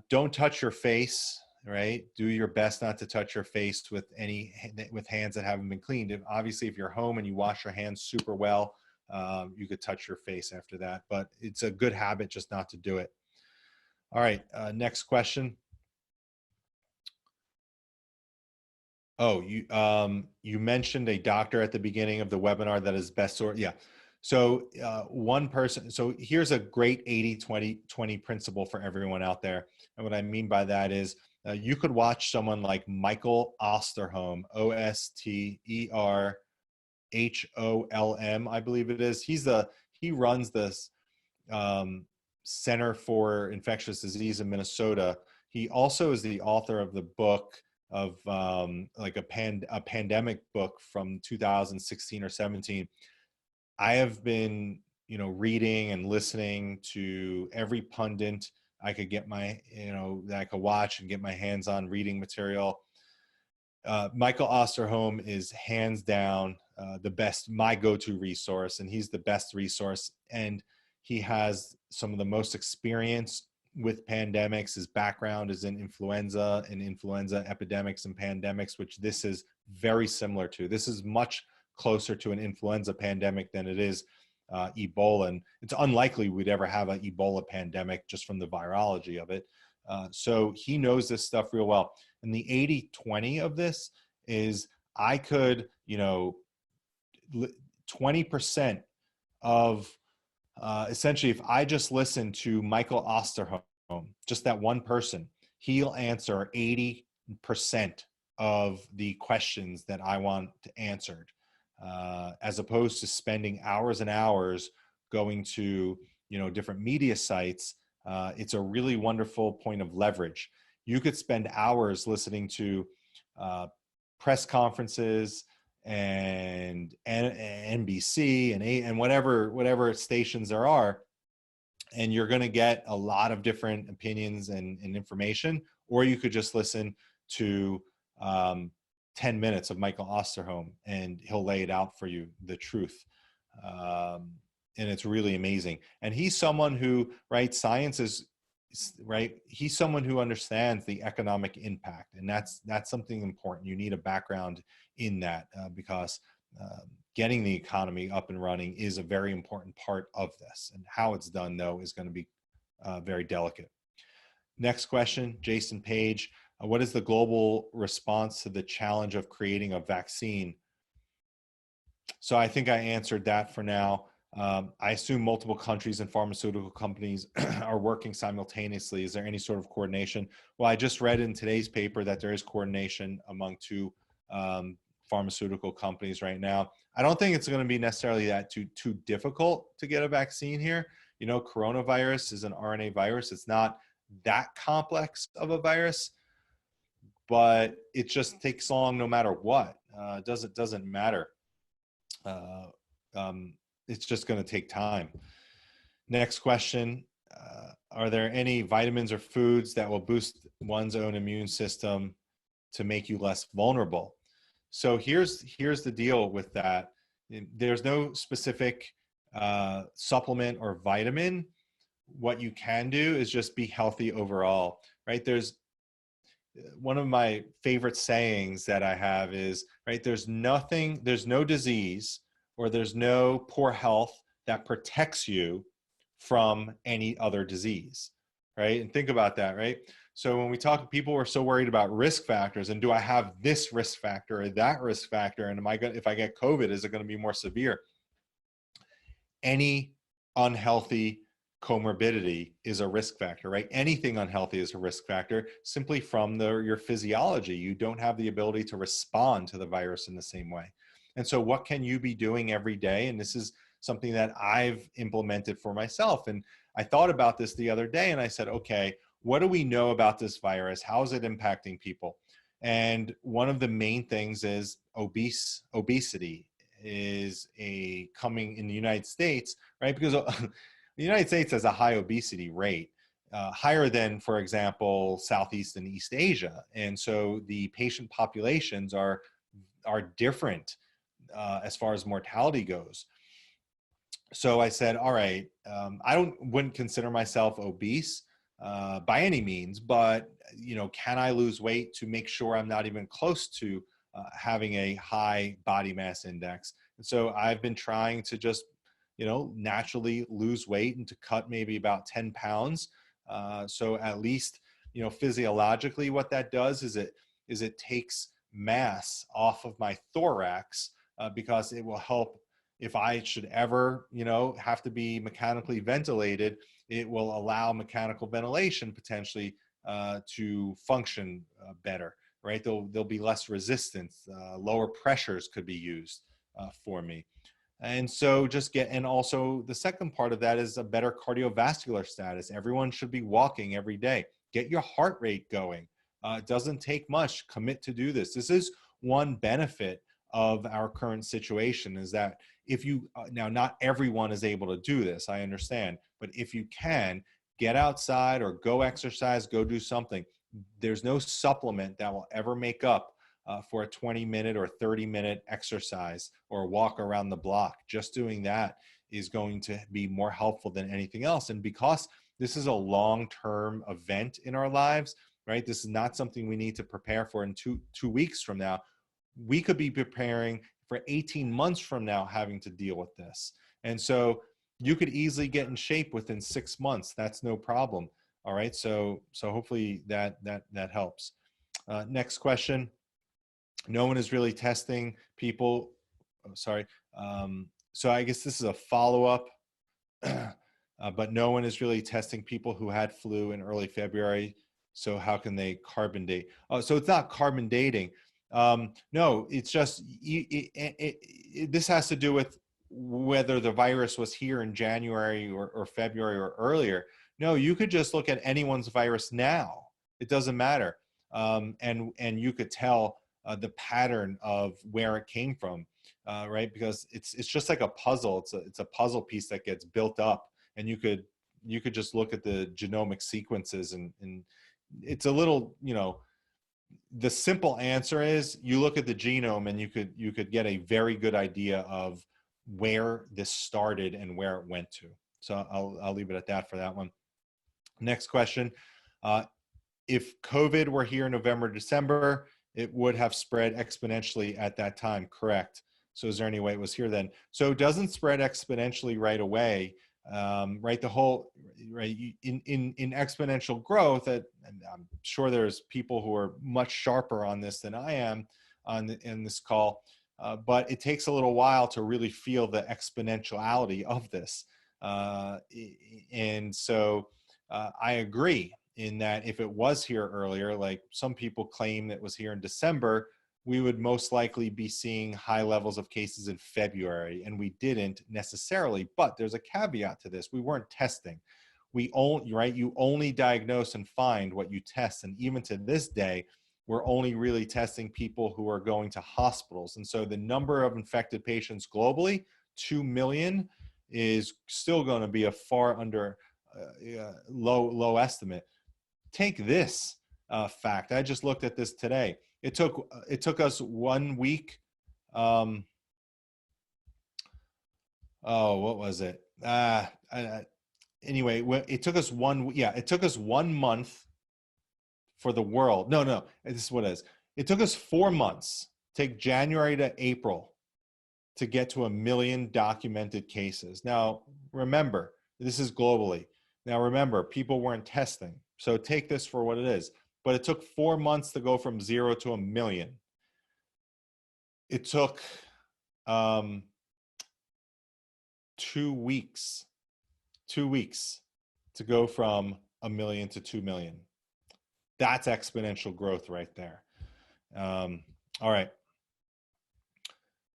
Don't touch your face, right? Do your best not to touch your face with hands that haven't been cleaned. Obviously, if you're home and you wash your hands super well, you could touch your face after that, but it's a good habit just not to do it. All right, next question. Oh, you mentioned a doctor at the beginning of the webinar that is best sort. Yeah. So one person, so here's a great 80-20-20 principle for everyone out there. And what I mean by that is you could watch someone like Michael Osterholm, Osterholm, I believe it is. He runs this Center for Infectious Disease in Minnesota. He also is the author of the book of like a pandemic book from 2016 or 17. I have been, reading and listening to every pundit I could get that I could watch and get my hands on reading material. Michael Osterholm is hands down the best, my go-to resource, and he's the best resource. And he has some of the most experience with pandemics. His background is in influenza and influenza epidemics and pandemics, which this is very similar to. This is much closer to an influenza pandemic than it is Ebola. And it's unlikely we'd ever have an Ebola pandemic just from the virology of it. So he knows this stuff real well. And the 80-20 of this is I could, 20% of essentially, if I just listen to Michael Osterholm, just that one person, he'll answer 80% of the questions that I want answered, as opposed to spending hours and hours going to, different media sites. It's a really wonderful point of leverage. You could spend hours listening to press conferences and NBC and whatever stations there are, and you're going to get a lot of different opinions and information. Or you could just listen to 10 minutes of Michael Osterholm, and he'll lay it out for you, the truth. And it's really amazing. And he's someone who, right, science is, right, he's someone who understands the economic impact, and that's something important. You need a background in that because getting the economy up and running is a very important part of this, and how it's done, though, is going to be very delicate. Next question, Jason Page. What is the global response to the challenge of creating a vaccine? So I think I answered that for now. I assume multiple countries and pharmaceutical companies are working simultaneously. Is there any sort of coordination? Well, I just read in today's paper that there is coordination among two pharmaceutical companies right now. I don't think it's going to be necessarily that too difficult to get a vaccine here. you know, coronavirus is an RNA virus. It's not that complex of a virus, but it just takes long no matter what. Doesn't matter. It's just going to take time. Next question. Are there any vitamins or foods that will boost one's own immune system to make you less vulnerable? So here's the deal with that. There's no specific supplement or vitamin. What you can do is just be healthy overall, right? There's one of my favorite sayings that I have is, right, there's no disease or there's no poor health that protects you from any other disease, right? And think about that, right? So when we talk, people are so worried about risk factors and do I have this risk factor or that risk factor? And if I get COVID, is it going to be more severe? Any unhealthy comorbidity is a risk factor, right? Anything unhealthy is a risk factor simply from your physiology. You don't have the ability to respond to the virus in the same way. And so what can you be doing every day? And this is something that I've implemented for myself. And I thought about this the other day and I said, okay, what do we know about this virus? How is it impacting people? And one of the main things is obesity is coming in the United States, right? Because the United States has a high obesity rate, higher than, for example, Southeast and East Asia. And so the patient populations are different as far as mortality goes. So I said, all right, I wouldn't consider myself obese by any means, but you know, can I lose weight to make sure I'm not even close to having a high body mass index? And so I've been trying to just, you know, naturally lose weight and to cut maybe about 10 pounds. So at least, you know, physiologically what that does is it takes mass off of my thorax because it will help if I should ever, you know, have to be mechanically ventilated, it will allow mechanical ventilation potentially to function better, right? There'll be less resistance, lower pressures could be used for me. And so and also the second part of that is a better cardiovascular status. Everyone should be walking every day. Get your heart rate going. It doesn't take much. Commit to do this. This is one benefit of our current situation is that if you, now not everyone is able to do this, I understand, but if you can, get outside or go exercise, go do something. There's no supplement that will ever make up for a 20-minute or 30-minute exercise or walk around the block. Just doing that is going to be more helpful than anything else. And because this is a long-term event in our lives, right? This is not something we need to prepare for in two weeks from now. We could be preparing for 18 months from now having to deal with this. And so you could easily get in shape within 6 months. That's no problem. All right. So hopefully that helps. Next question. No one is really testing people. Oh, sorry. So I guess this is a follow-up, but no one is really testing people who had flu in early February. So how can they carbon date? Oh, so it's not carbon dating. No, it's just, this has to do with whether the virus was here in January or February or earlier. No, you could just look at anyone's virus now. It doesn't matter. And you could tell the pattern of where it came from, right? Because it's just like a puzzle. It's a puzzle piece that gets built up, and you could just look at the genomic sequences, and it's a little, you know, the simple answer is you look at the genome and you could get a very good idea of where this started and where it went to. So I'll leave it at that for that one. Next question. If COVID were here in November, December, it would have spread exponentially at that time, correct? So is there any way it was here then? So it doesn't spread exponentially right away, right? The whole, right, in exponential growth, and I'm sure there's people who are much sharper on this than I am in this call, but it takes a little while to really feel the exponentiality of this. And so I agree in that if it was here earlier, like some people claim that it was here in December, we would most likely be seeing high levels of cases in February, and we didn't necessarily, but there's a caveat to this. We weren't testing. We only, right, you only diagnose and find what you test, and even to this day, we're only really testing people who are going to hospitals. And so the number of infected patients globally, 2 million, is still going to be a far under low estimate. Take this fact. I just looked at this today. It took us 1 week. What was it? Anyway, it took us it took us 1 month for the world. No, this is what it is. It took us 4 months, take January to April, to get to 1 million documented cases. Now, remember, this is globally. Now, remember, people weren't testing. So take this for what it is. But it took 4 months to go from 0 to 1 million. It took 2 weeks to go from 1 million to 2 million. That's exponential growth right there. All right.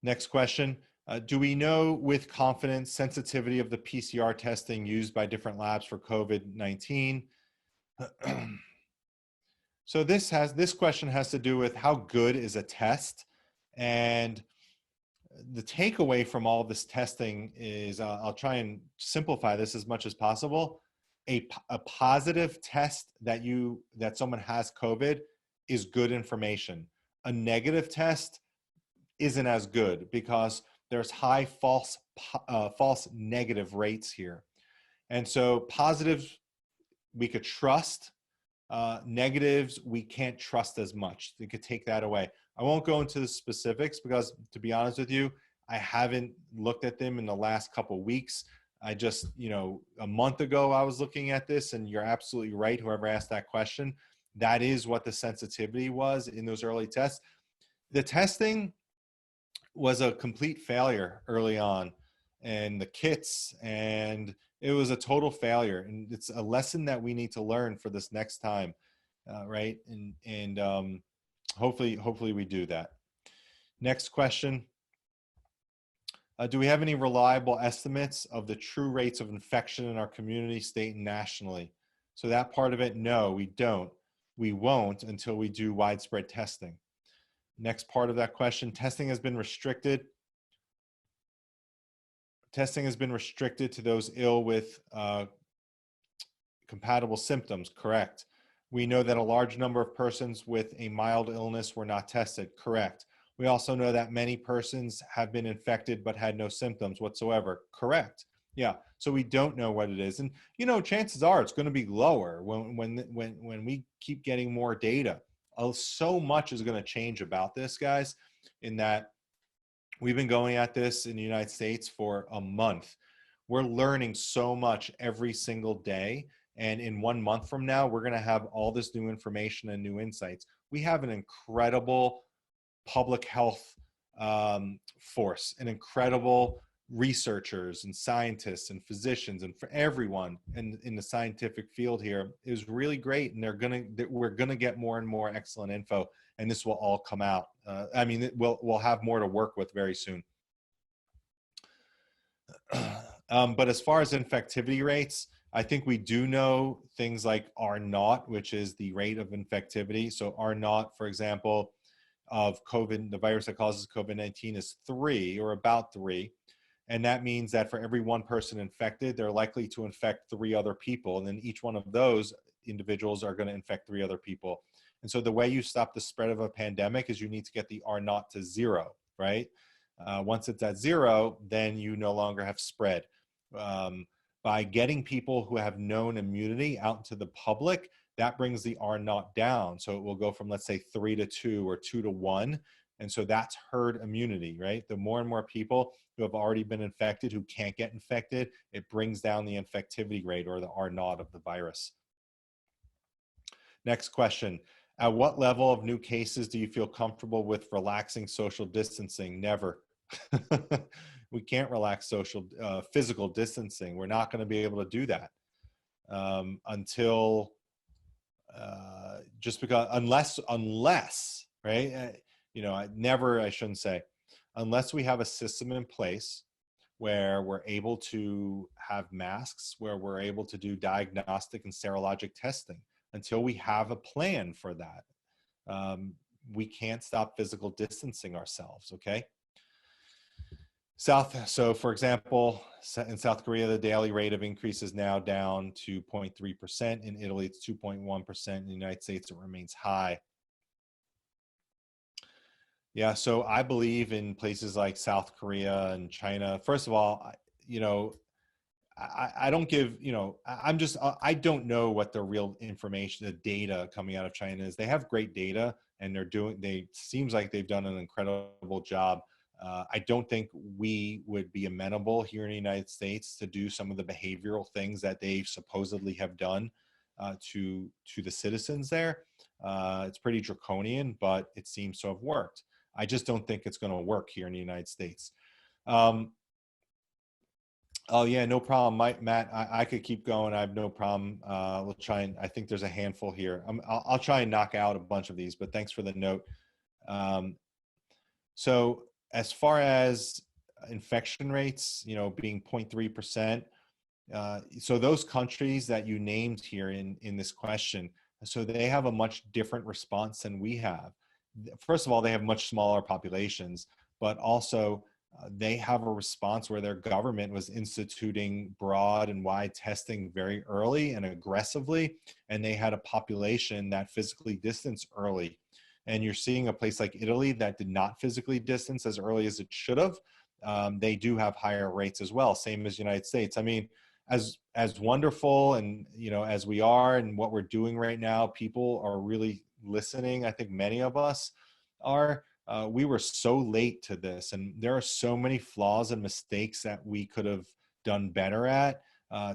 Next question. Do we know with confidence sensitivity of the PCR testing used by different labs for COVID-19? So this question has to do with how good is a test, and the takeaway from all this testing is, I'll try and simplify this as much as possible. A positive test that someone has COVID is good information. A negative test isn't as good because there's high false negative rates here. And so positives we could trust, negatives we can't trust as much. You could take that away. I won't go into the specifics because, to be honest with you, I haven't looked at them in the last couple of weeks. I just, a month ago I was looking at this, and you're absolutely right, whoever asked that question. That is what the sensitivity was in those early tests. The testing was a complete failure early on, and the kits, and it was a total failure. And it's a lesson that we need to learn for this next time, right? And hopefully we do that. Next question. Do we have any reliable estimates of the true rates of infection in our community, state, and nationally? So that part of it, no, we don't. We won't until we do widespread testing. Next part of that question, testing has been restricted. Testing has been restricted to those ill with compatible symptoms, correct. We know that a large number of persons with a mild illness were not tested, correct. We also know that many persons have been infected but had no symptoms whatsoever, correct. Yeah, so we don't know what it is. And, chances are it's going to be lower when we keep getting more data. So much is going to change about this, guys, in that we've been going at this in the United States for a month. We're learning so much every single day. And in 1 month from now, we're going to have all this new information and new insights. We have an incredible public health force, an incredible researchers and scientists and physicians, and for everyone in the scientific field here is really great. And we're gonna get more and more excellent info, and this will all come out. We'll have more to work with very soon. But as far as infectivity rates, I think we do know things like R0, which is the rate of infectivity. So R0, for example, of COVID, the virus that causes COVID-19 is 3 or about 3. And that means that for every one person infected, they're likely to infect 3 other people. And then each one of those individuals are going to infect 3 other people. And so the way you stop the spread of a pandemic is you need to get the R0 to 0, right? Once it's at 0, then you no longer have spread. By getting people who have known immunity out into the public, that brings the R0 down. So it will go from, let's say, 3 to 2 or 2 to 1. And so that's herd immunity, right? The more and more people who have already been infected who can't get infected, it brings down the infectivity rate, or the R0 of the virus. Next question. At what level of new cases do you feel comfortable with relaxing social distancing? Never. We can't relax physical distancing. We're not going to be able to do that until, just because, unless, right? I shouldn't say, unless we have a system in place where we're able to have masks, where we're able to do diagnostic and serologic testing, until we have a plan for that, we can't stop physical distancing ourselves, okay? So for example, in South Korea, the daily rate of increase is now down to 0.3%. In Italy, it's 2.1%. In the United States, it remains high. Yeah, so I believe in places like South Korea and China. First of all, I don't give, I don't know what the real information, the data coming out of China is. They have great data, and seems like they've done an incredible job. I don't think we would be amenable here in the United States to do some of the behavioral things that they supposedly have done to the citizens there. It's pretty draconian, but it seems to have worked. I just don't think it's going to work here in the United States. Oh yeah, no problem, Matt. I could keep going. I have no problem. We'll try and, I think there's a handful here. I'll try and knock out a bunch of these, but thanks for the note. So as far as infection rates, being 0.3%, so those countries that you named here in this question, so they have a much different response than we have. First of all, they have much smaller populations, but also they have a response where their government was instituting broad and wide testing very early and aggressively, and they had a population that physically distanced early. And you're seeing a place like Italy that did not physically distance as early as it should have. They do have higher rates as well, same as the United States. I mean, as wonderful and as we are and what we're doing right now, people are really listening. I think many of us are. We were so late to this, and there are so many flaws and mistakes that we could have done better at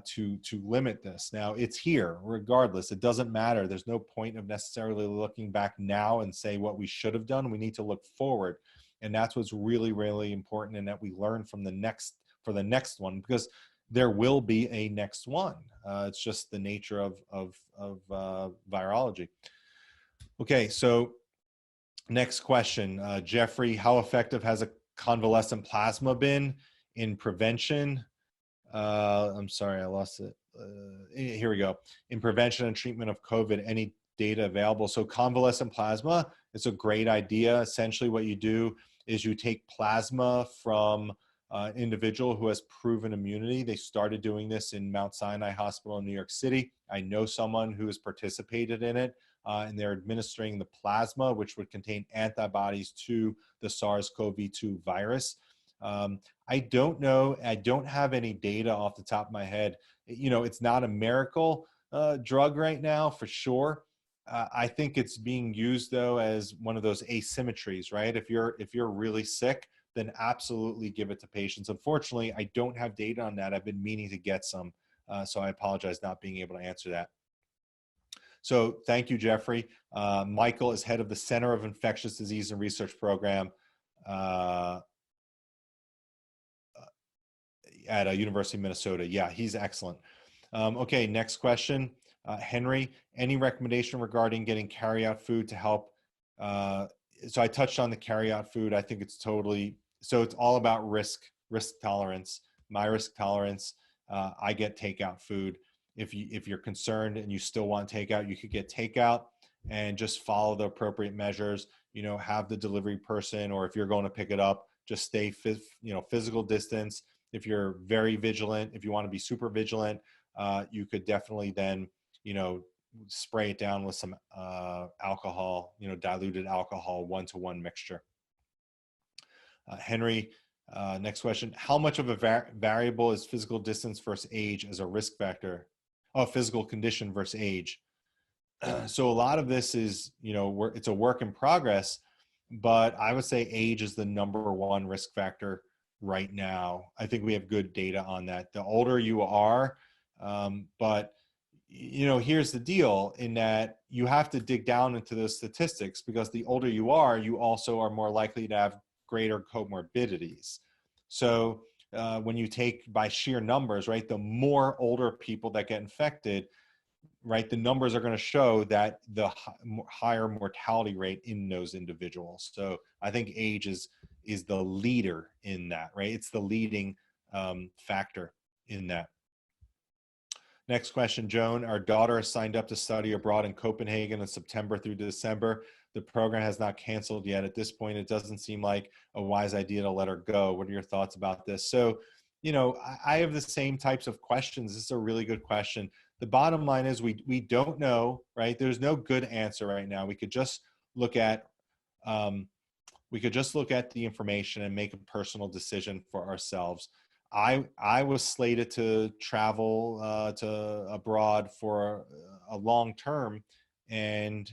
to limit this. Now it's here regardless. It doesn't matter. There's no point of necessarily looking back now and say what we should have done. We need to look forward, and that's what's really, really important, and that we learn from the next one, because there will be a next one. It's just the nature of virology. Okay, so next question, Jeffrey, how effective has a convalescent plasma been in prevention? I'm sorry, I lost it. Here we go. In prevention and treatment of COVID, any data available? So convalescent plasma is a great idea. Essentially what you do is you take plasma from an individual who has proven immunity. They started doing this in Mount Sinai Hospital in New York City. I know someone who has participated in it. And they're administering the plasma, which would contain antibodies to the SARS-CoV-2 virus. I don't know. I don't have any data off the top of my head. It's not a miracle drug right now, for sure. I think it's being used though as one of those asymmetries, right? If you're really sick, then absolutely give it to patients. Unfortunately, I don't have data on that. I've been meaning to get some, so I apologize not being able to answer that. So thank you, Jeffrey. Michael is head of the Center of Infectious Disease and Research Program at University of Minnesota. Yeah, he's excellent. Okay, next question. Henry, any recommendation regarding getting carryout food to help? So I touched on the carryout food. I think it's totally, so it's all about risk tolerance. My risk tolerance, I get takeout food. If you're concerned and you still want takeout, you could get takeout and just follow the appropriate measures. Have the delivery person, or if you're going to pick it up, just stay physical distance. If you're very vigilant, if you want to be super vigilant, you could definitely then spray it down with some alcohol, diluted alcohol, 1-to-1 mixture. Henry, next question: how much of a variable is physical distance versus age as a risk factor? Oh, physical condition versus age. So a lot of this is, it's a work in progress, but I would say age is the #1 risk factor right now. I think we have good data on that. The older you are, but here's the deal, in that you have to dig down into those statistics, because the older you are, you also are more likely to have greater comorbidities. So when you take by sheer numbers, right, the more older people that get infected, right, the numbers are going to show that the higher mortality rate in those individuals. So I think age is the leader in that, right? It's the leading factor in that. Next question, Joan. Our daughter is signed up to study abroad in Copenhagen in September through December. The program has not canceled yet. At this point, it doesn't seem like a wise idea to let her go. What are your thoughts about this? So, you know, I have the same types of questions. This is a really good question. The bottom line is we don't know, right? There's no good answer right now. We could just look at the information and make a personal decision for ourselves. I was slated to travel to abroad for a long term, and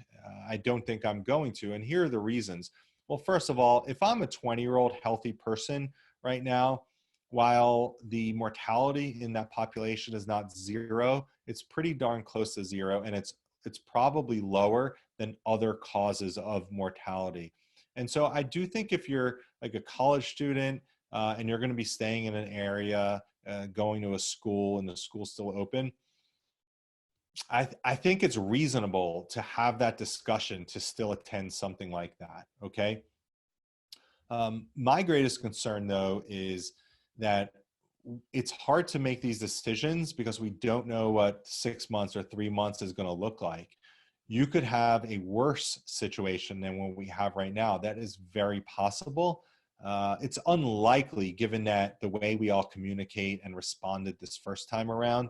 I don't think I'm going to. And here are the reasons. Well, first of all, if I'm a 20-year-old healthy person right now, while the mortality in that population is not zero, it's pretty darn close to zero, and it's probably lower than other causes of mortality. And so I do think if you're like a college student and you're going to be staying in an area, going to a school, and the school's still open, I think it's reasonable to have that discussion to still attend something like that, okay? My greatest concern, though, is that it's hard to make these decisions because we don't know what 6 months or 3 months is going to look like. You could have a worse situation than what we have right now. That is very possible. It's unlikely, given that the way we all communicate and responded this first time around,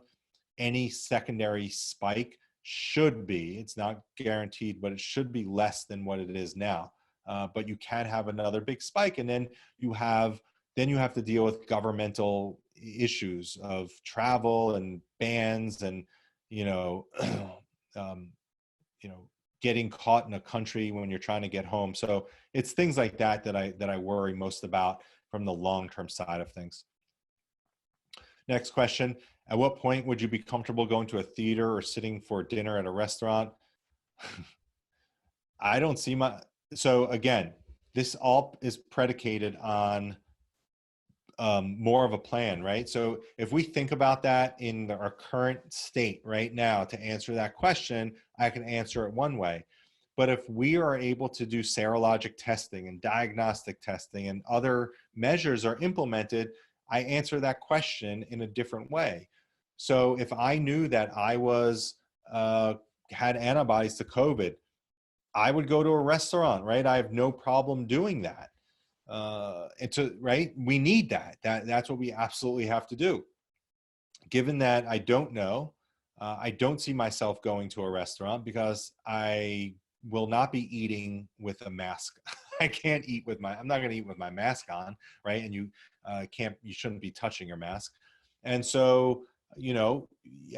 any secondary spike should be, it's not guaranteed, but it should be less than what it is now. But you can have another big spike, and then you have to deal with governmental issues of travel and bans and, getting caught in a country when you're trying to get home. So it's things like that that I worry most about from the long-term side of things. Next question. At what point would you be comfortable going to a theater or sitting for dinner at a restaurant? I don't see so again, this all is predicated on more of a plan, right? So if we think about that in our current state right now, to answer that question, I can answer it one way. But if we are able to do serologic testing and diagnostic testing and other measures are implemented, I answer that question in a different way. So if I knew that I had antibodies to COVID, I would go to a restaurant, right? I have no problem doing that. Right? We need that. That's what we absolutely have to do. Given that I don't know, I don't see myself going to a restaurant because I will not be eating with a mask. I'm not going to eat with my mask on, right? And you shouldn't be touching your mask. And so,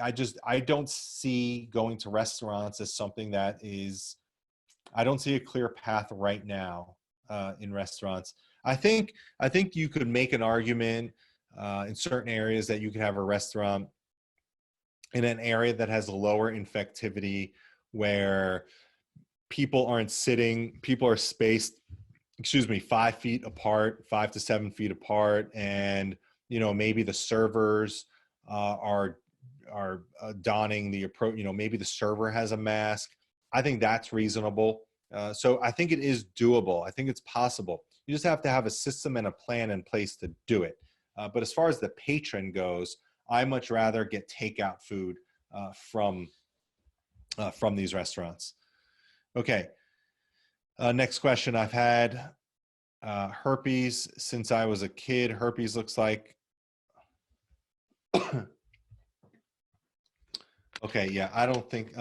I don't see going to restaurants as something that I don't see a clear path right now in restaurants. I think you could make an argument in certain areas that you could have a restaurant in an area that has a lower infectivity, where people aren't sitting, people are spaced, 5 feet apart, 5 to 7 feet apart, and maybe the servers are donning the approach. Maybe the server has a mask. I think that's reasonable. So I think it is doable. I think it's possible. You just have to have a system and a plan in place to do it. But as far as the patron goes, I much rather get takeout food from these restaurants. Okay. Next question. I've had herpes since I was a kid. Herpes looks like. Okay. Yeah. I don't think.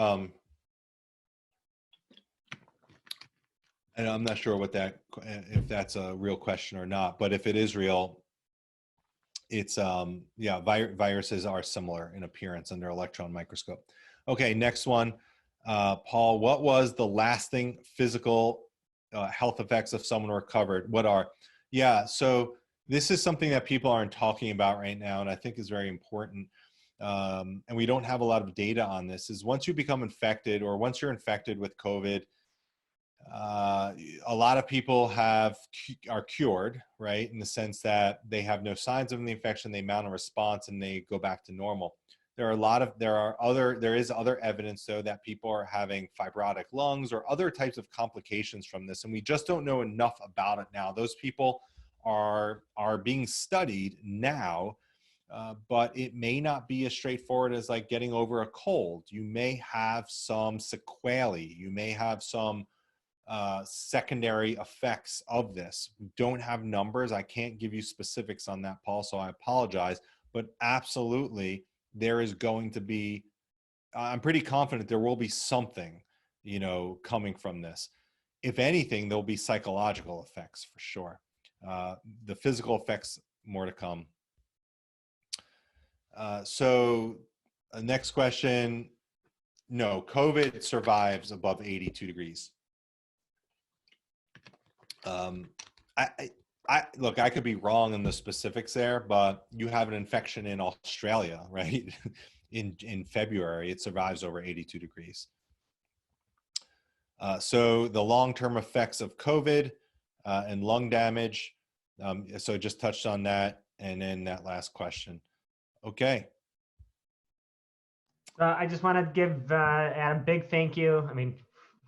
And I'm not sure if that's a real question or not, but if it is real, it's, viruses are similar in appearance under electron microscope. Okay, next one. Paul, what was the lasting physical health effects of someone recovered? What are? Yeah, so this is something that people aren't talking about right now, and I think is very important. And we don't have a lot of data on this, is once you become infected, or once you're infected with COVID, a lot of people are cured, right? In the sense that they have no signs of the infection, they mount a response, and they go back to normal. There is other evidence though that people are having fibrotic lungs or other types of complications from this, and we just don't know enough about it now. Those people are being studied now, but it may not be as straightforward as like getting over a cold. You may have some sequelae. You may have some secondary effects of this. We don't have numbers. I can't give you specifics on that, Paul, so I apologize. But absolutely, there is going to be, I'm pretty confident there will be something, coming from this. If anything, there'll be psychological effects for sure. The physical effects, more to come. Next question. No, COVID survives above 82 degrees. Look, I could be wrong in the specifics there, but you have an infection in Australia, right? in February, it survives over 82 degrees. So the long-term effects of COVID and lung damage. So just touched on that, and then that last question. Okay. I just want to give Adam a big thank you. I mean,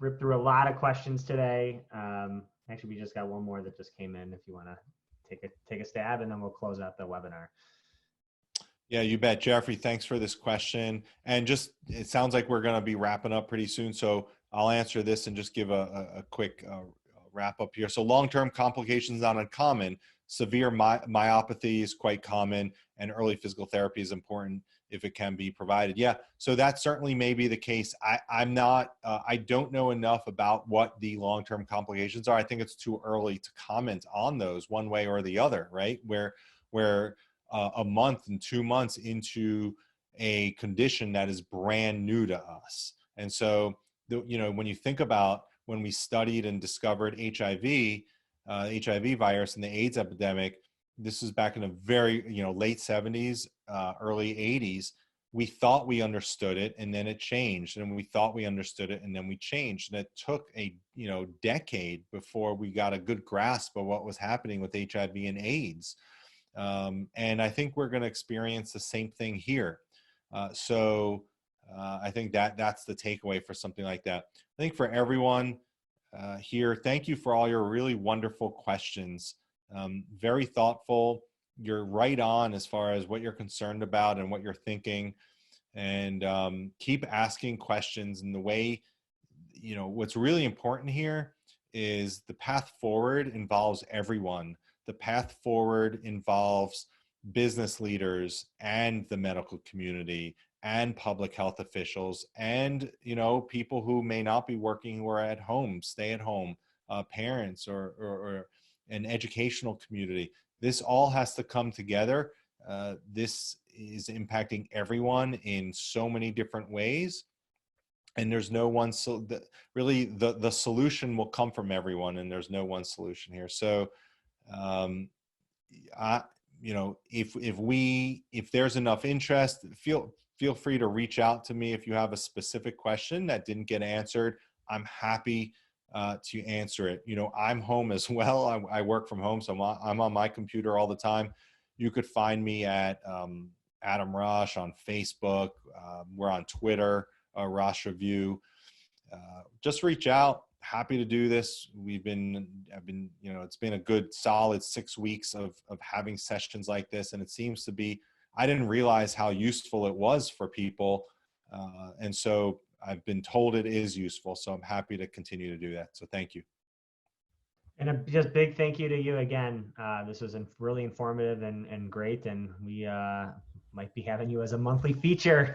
ripped through a lot of questions today. Actually, we just got one more that just came in. If you want to take a stab, and then we'll close out the webinar. Yeah, you bet, Jeffrey. Thanks for this question. And just, it sounds like we're going to be wrapping up pretty soon, so I'll answer this and just give a quick wrap up here. So long-term complications not uncommon. Severe myopathy is quite common, and early physical therapy is important if it can be provided. Yeah, so that certainly may be the case. I don't know enough about what the long-term complications are. I think it's too early to comment on those one way or the other, right? Where a month and 2 months into a condition that is brand new to us. And so, when you think about when we studied and discovered HIV virus and the AIDS epidemic, this is back in the very, late 70s, early 80s. We thought we understood it, and then it changed, and we thought we understood it, and then we changed. And it took a decade before we got a good grasp of what was happening with HIV and AIDS. And I think we're going to experience the same thing here. I think that's the takeaway for something like that. I think for everyone here, thank you for all your really wonderful questions. Very thoughtful. You're right on as far as what you're concerned about and what you're thinking. And keep asking questions in the way, what's really important here is the path forward involves everyone. The path forward involves business leaders and the medical community and public health officials and, people who may not be working, who are at home, stay at home, parents or an educational community. This all has to come together. This is impacting everyone in so many different ways. And there's no one, really the solution will come from everyone, and there's no one solution here. So, if there's enough interest, feel free to reach out to me if you have a specific question that didn't get answered. I'm happy to answer it. I'm home as well. I work from home, so I'm on my computer all the time. You could find me at Adam Rosh on Facebook. We're on Twitter, Rosh Review. Just reach out. Happy to do this. I've been, it's been a good solid 6 weeks of having sessions like this. And it seems to be, I didn't realize how useful it was for people. And so I've been told it is useful. So I'm happy to continue to do that. So thank you. And a just big thank you to you again. This was really informative and great. And we might be having you as a monthly feature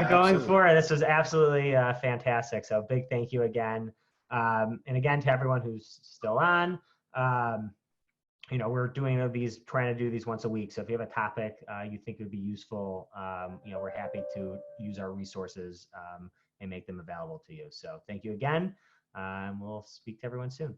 going forward. This was absolutely fantastic. So big thank you again. And again, to everyone who's still on, we're doing these, trying to do these once a week. So if you have a topic you think would be useful, we're happy to use our resources and make them available to you. So thank you again. We'll speak to everyone soon.